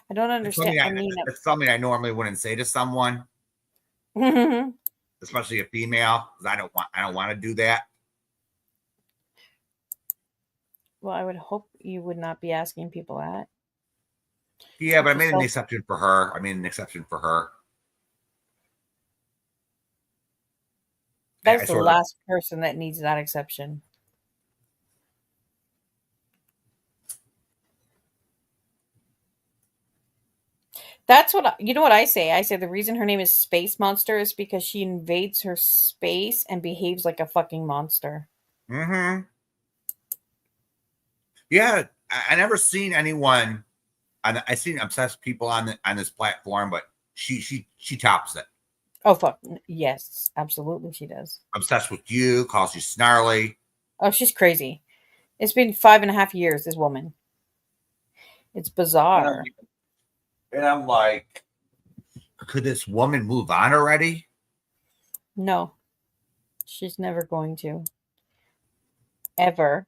[SPEAKER 5] I don't
[SPEAKER 4] It's
[SPEAKER 5] understand.
[SPEAKER 4] something
[SPEAKER 5] I
[SPEAKER 4] I,
[SPEAKER 5] mean,
[SPEAKER 4] it's something I normally wouldn't say to someone,
[SPEAKER 5] well,
[SPEAKER 4] especially a female, because I don't want to do that.
[SPEAKER 5] I would hope you would not be asking people that.
[SPEAKER 4] Yeah, but
[SPEAKER 5] Keep
[SPEAKER 4] I made an
[SPEAKER 5] yourself.
[SPEAKER 4] exception for her. I made an exception for her. I
[SPEAKER 5] That's the
[SPEAKER 4] sort of
[SPEAKER 5] last person that needs that exception. That's what you know. What I say? I say the reason her name is Space Monster is because she invades her space and behaves like a fucking monster.
[SPEAKER 4] mm-hmm. Yeah, I never seen anyone. I seen obsessed people on this platform, but she tops it.
[SPEAKER 5] Oh fuck yes, absolutely she does.
[SPEAKER 4] Obsessed with you, calls you snarly.
[SPEAKER 5] Oh, she's crazy. It's been 5.5 years. This woman. It's
[SPEAKER 4] And I'm
[SPEAKER 5] bizarre.
[SPEAKER 4] and I'm like, could this woman move on already?
[SPEAKER 5] No, she's never going to ever.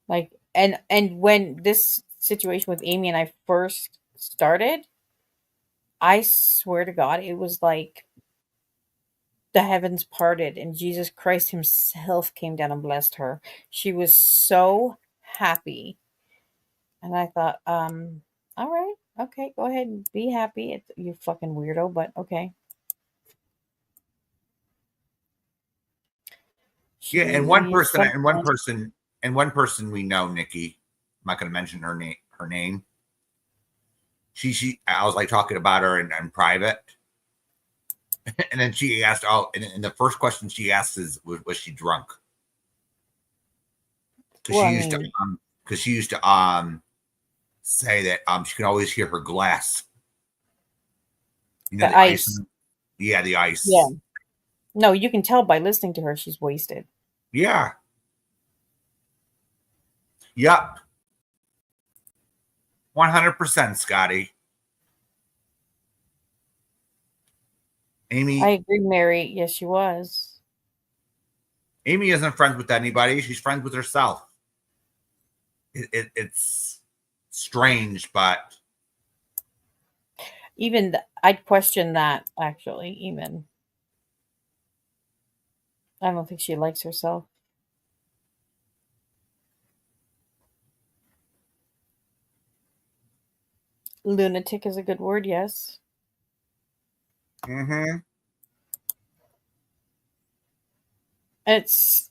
[SPEAKER 5] Like and when this situation with Amy and I first started, I swear to God, it was like the heavens parted and Jesus Christ himself came down and blessed her. She was so happy. And I thought, all right, okay, go ahead and be happy. It's, you fucking weirdo, but okay.
[SPEAKER 4] Yeah,
[SPEAKER 5] She is something.
[SPEAKER 4] and one person we know, Nikki. I'm not going to mention her name. Her name. I was like talking about her in private, and then she asked, "Oh," and the first question she asked was she drunk? Because
[SPEAKER 5] Well,
[SPEAKER 4] she
[SPEAKER 5] I
[SPEAKER 4] used to,
[SPEAKER 5] mean,
[SPEAKER 4] because she used to say that she can always hear her glass. You know
[SPEAKER 5] the
[SPEAKER 4] the ice.
[SPEAKER 5] ice.
[SPEAKER 4] Yeah, the
[SPEAKER 5] Yeah.
[SPEAKER 4] ice.
[SPEAKER 5] No, you can tell by listening to her she's wasted.
[SPEAKER 4] Yeah. Yep. 100%, Scotty.
[SPEAKER 5] I
[SPEAKER 4] Amy.
[SPEAKER 5] agree, Mary. Yes, she was.
[SPEAKER 4] Amy isn't friends with anybody. She's friends with herself. It's strange, but
[SPEAKER 5] Even I'd question that actually. Even I don't think she likes herself. Lunatic is a good word. Yes,
[SPEAKER 4] mm-hmm.
[SPEAKER 5] it's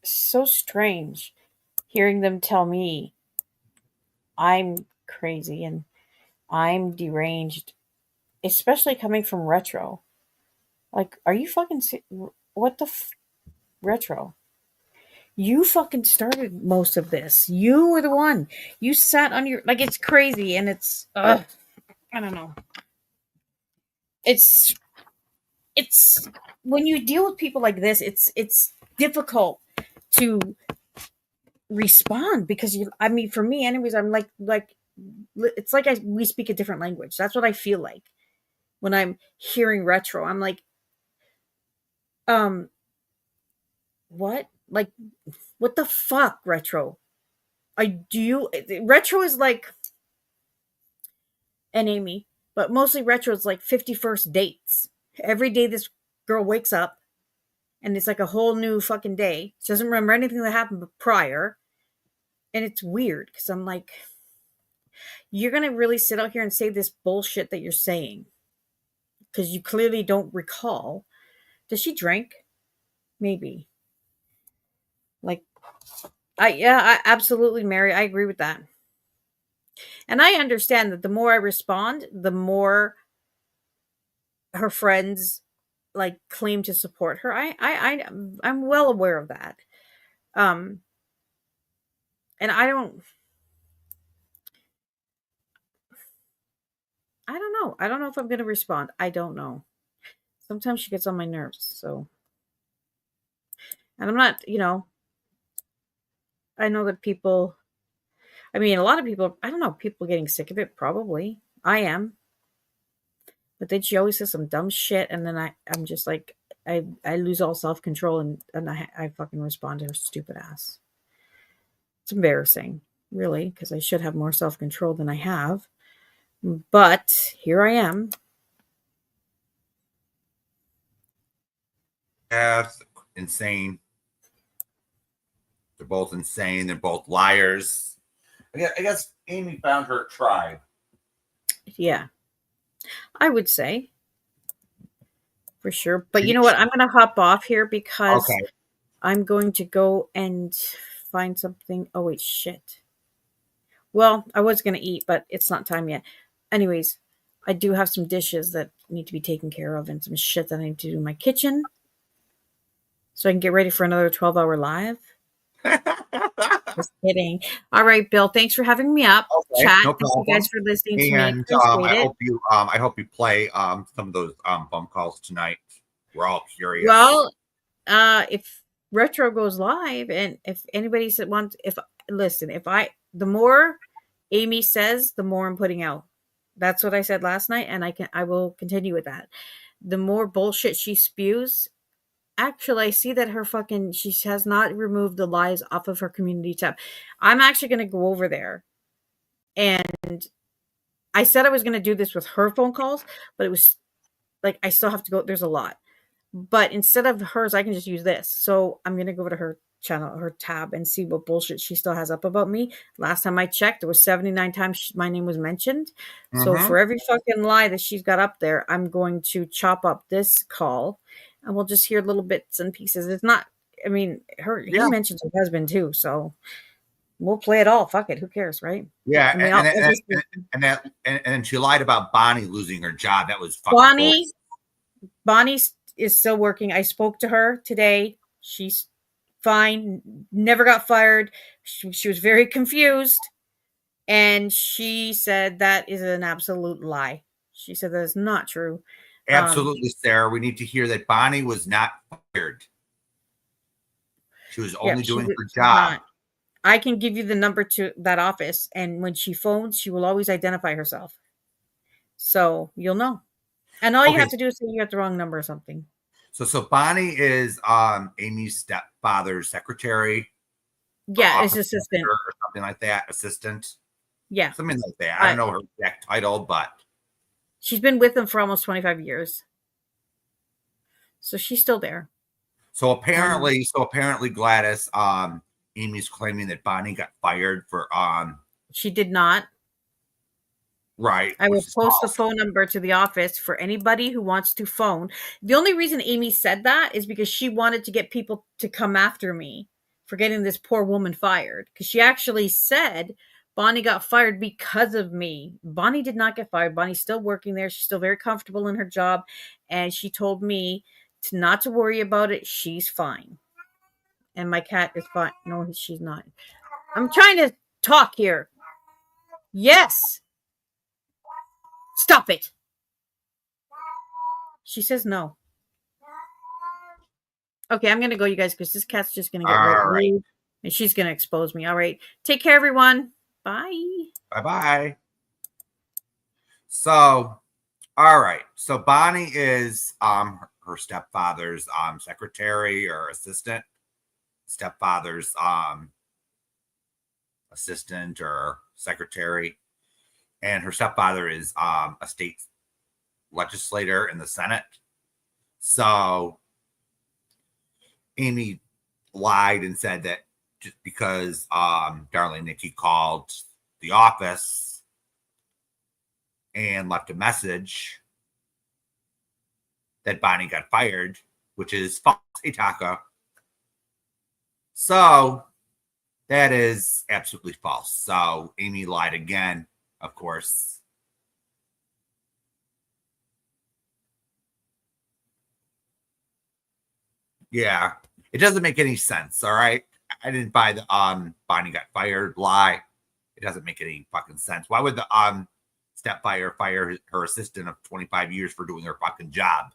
[SPEAKER 5] so strange hearing them tell me I'm crazy and I'm deranged, especially coming from retro. Like, are you fucking what the retro? You fucking started most of this. You were the one. You sat on your like it's crazy and it's I don't know. It's it's when you deal with people like this, it's difficult to respond because you I mean for me anyways, I'm like it's like we speak a different language. That's what I feel like when I'm hearing retro. I'm like, um, what? Like what the fuck, retro? Retro is like an Amy, but mostly retro is like 51st dates. Every day this girl wakes up and it's like a whole new fucking day. She doesn't remember anything that happened prior. And it's weird because I'm like, you're going to really sit out here and say this bullshit that you're saying because you clearly don't recall. Does she drink? Maybe. Like, I absolutely, Mary. I agree with that. And I understand that the more I respond, the more her friends like claim to support her. I'm well aware of that. And I don't know. I don't know if I'm going to respond. I don't know. Sometimes she gets on my nerves. So, and I'm not, I know that people, I mean, a lot of people, I don't know, people getting sick of it. Probably. I am. But then she always says some dumb shit. And then I'm just like, I lose all self-control and I fucking respond to her stupid ass. It's embarrassing, really, because I should have more self-control than I have. But here I am.
[SPEAKER 4] Yeah, it's insane. They're both insane. They're both liars. I guess Amy found her tribe.
[SPEAKER 5] Yeah, I would say for sure. But you know what? I'm going to hop off here because I'm going to go and find something. Oh, wait, shit. Well, I was going to eat, but it's not time yet. Anyways, I do have some dishes that need to be taken care of and some shit that I need to do in my kitchen so I can get ready for another 12-hour live. Just kidding. All right, Bill. Thanks for having me up.
[SPEAKER 4] Okay,
[SPEAKER 5] Chat.
[SPEAKER 4] no
[SPEAKER 5] Thank you guys for listening to me.
[SPEAKER 4] I hope you play some of those phone calls tonight. We're all curious.
[SPEAKER 5] Well, if Retro goes live, and if anybody wants, the more Amy says, the more I'm putting out. That's what I said last night, and I will continue with that. The more bullshit she spews. Actually, I see that she has not removed the lies off of her community tab. I'm actually going to go over there. And I said I was going to do this with her phone calls, but it was like, I still have to go. There's a lot. But instead of hers, I can just use this. So I'm going to go over to her channel, her tab, and see what bullshit she still has up about me. Last time I checked, there was 79 times my name was mentioned. Mm-hmm. So for every fucking lie that she's got up there, I'm going to chop up this call. And we'll just hear little bits and pieces. It's not, I mean, he mentions her husband too, so we'll play it all. Fuck it. Who cares, right?
[SPEAKER 4] Yeah. And she lied about Bonnie losing her job. That was fucking
[SPEAKER 5] Bonnie is still working. I spoke to her today. She's fine. Never got fired. She was very confused. And she said that is an absolute lie. She said that is not true.
[SPEAKER 4] Absolutely, Sarah. We need to hear that Bonnie was not fired. She was only doing her job.
[SPEAKER 5] Not. I can give you the number to that office, and when she phones, she will always identify herself. So you'll know. And all you have to do is say you got the wrong number or something.
[SPEAKER 4] So Bonnie is Amy's stepfather's secretary.
[SPEAKER 5] Yeah, his assistant.
[SPEAKER 4] Or something like that. Assistant.
[SPEAKER 5] Yeah.
[SPEAKER 4] Something like that. I don't know her exact title, but
[SPEAKER 5] she's been with them for almost 25 years. So she's still there.
[SPEAKER 4] So apparently, Gladys, Amy's claiming that Bonnie got fired for
[SPEAKER 5] she did not.
[SPEAKER 4] Right.
[SPEAKER 5] I will post the phone number to the office for anybody who wants to phone. The only reason Amy said that is because she wanted to get people to come after me for getting this poor woman fired. Because she actually said Bonnie got fired because of me. Bonnie did not get fired. Bonnie's still working there. She's still very comfortable in her job. And she told me not to worry about it. She's fine. And my cat is fine. No, she's not. I'm trying to talk here. Yes. Stop it. She says no. Okay, I'm going to go, you guys, because this cat's just going to get right. And she's going to expose me. All right. Take care, everyone. Bye.
[SPEAKER 4] Bye-bye. So, all right. So Bonnie is her stepfather's secretary or assistant. Stepfather's assistant or secretary, and her stepfather is a state legislator in the Senate. So Amy lied and said that just because Darling Nikki called the office and left a message that Bonnie got fired, which is false, Taka. So that is absolutely false. So Amy lied again, of course. Yeah, it doesn't make any sense. All right, I didn't buy the Bonnie got fired lie. It doesn't make any fucking sense. Why would the stepfather fire her assistant of 25 years for doing her fucking job?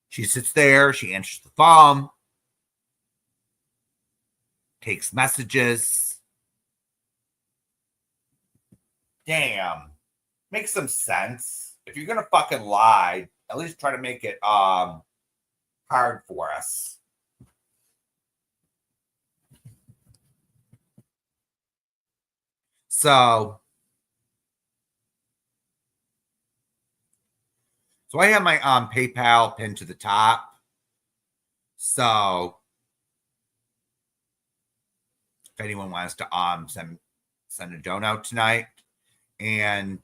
[SPEAKER 4] She sits there, she answers the phone, takes messages. Damn. Makes some sense. If you're gonna fucking lie, at least try to make it hard for us. So I have my PayPal pinned to the top. So if anyone wants to send a donut tonight, and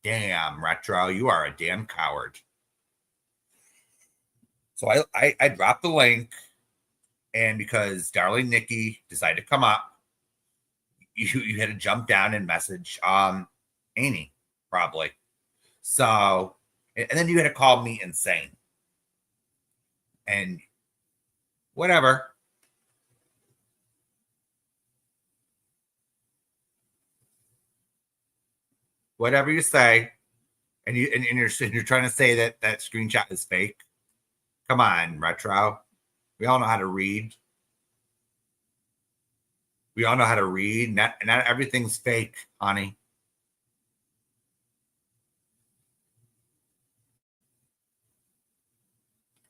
[SPEAKER 4] damn, Retro, you are a damn coward. So I dropped the link, and because Darling Nikki decided to come up, you had to jump down and message Amy, probably. So, and then you had to call me insane. And whatever. Whatever you say, and you're trying to say that screenshot is fake. Come on, Retro. We all know how to read. We all know how to read. Not everything's fake, honey.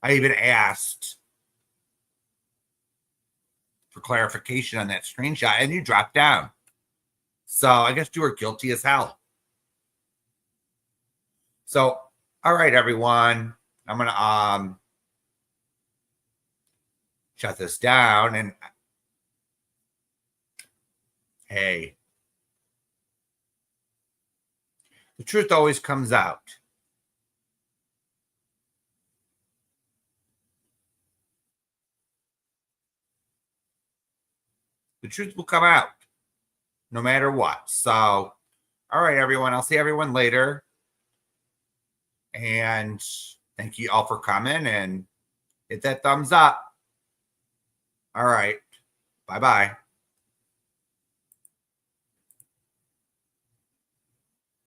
[SPEAKER 4] I even asked for clarification on that screenshot, and you dropped down. So I guess you were guilty as hell. So, all right, everyone. I'm gonna shut this down, and hey, the truth always comes out. The truth will come out no matter what. So, all right, everyone. I'll see everyone later. And thank you all for coming, and hit that thumbs up. All right. Bye-bye.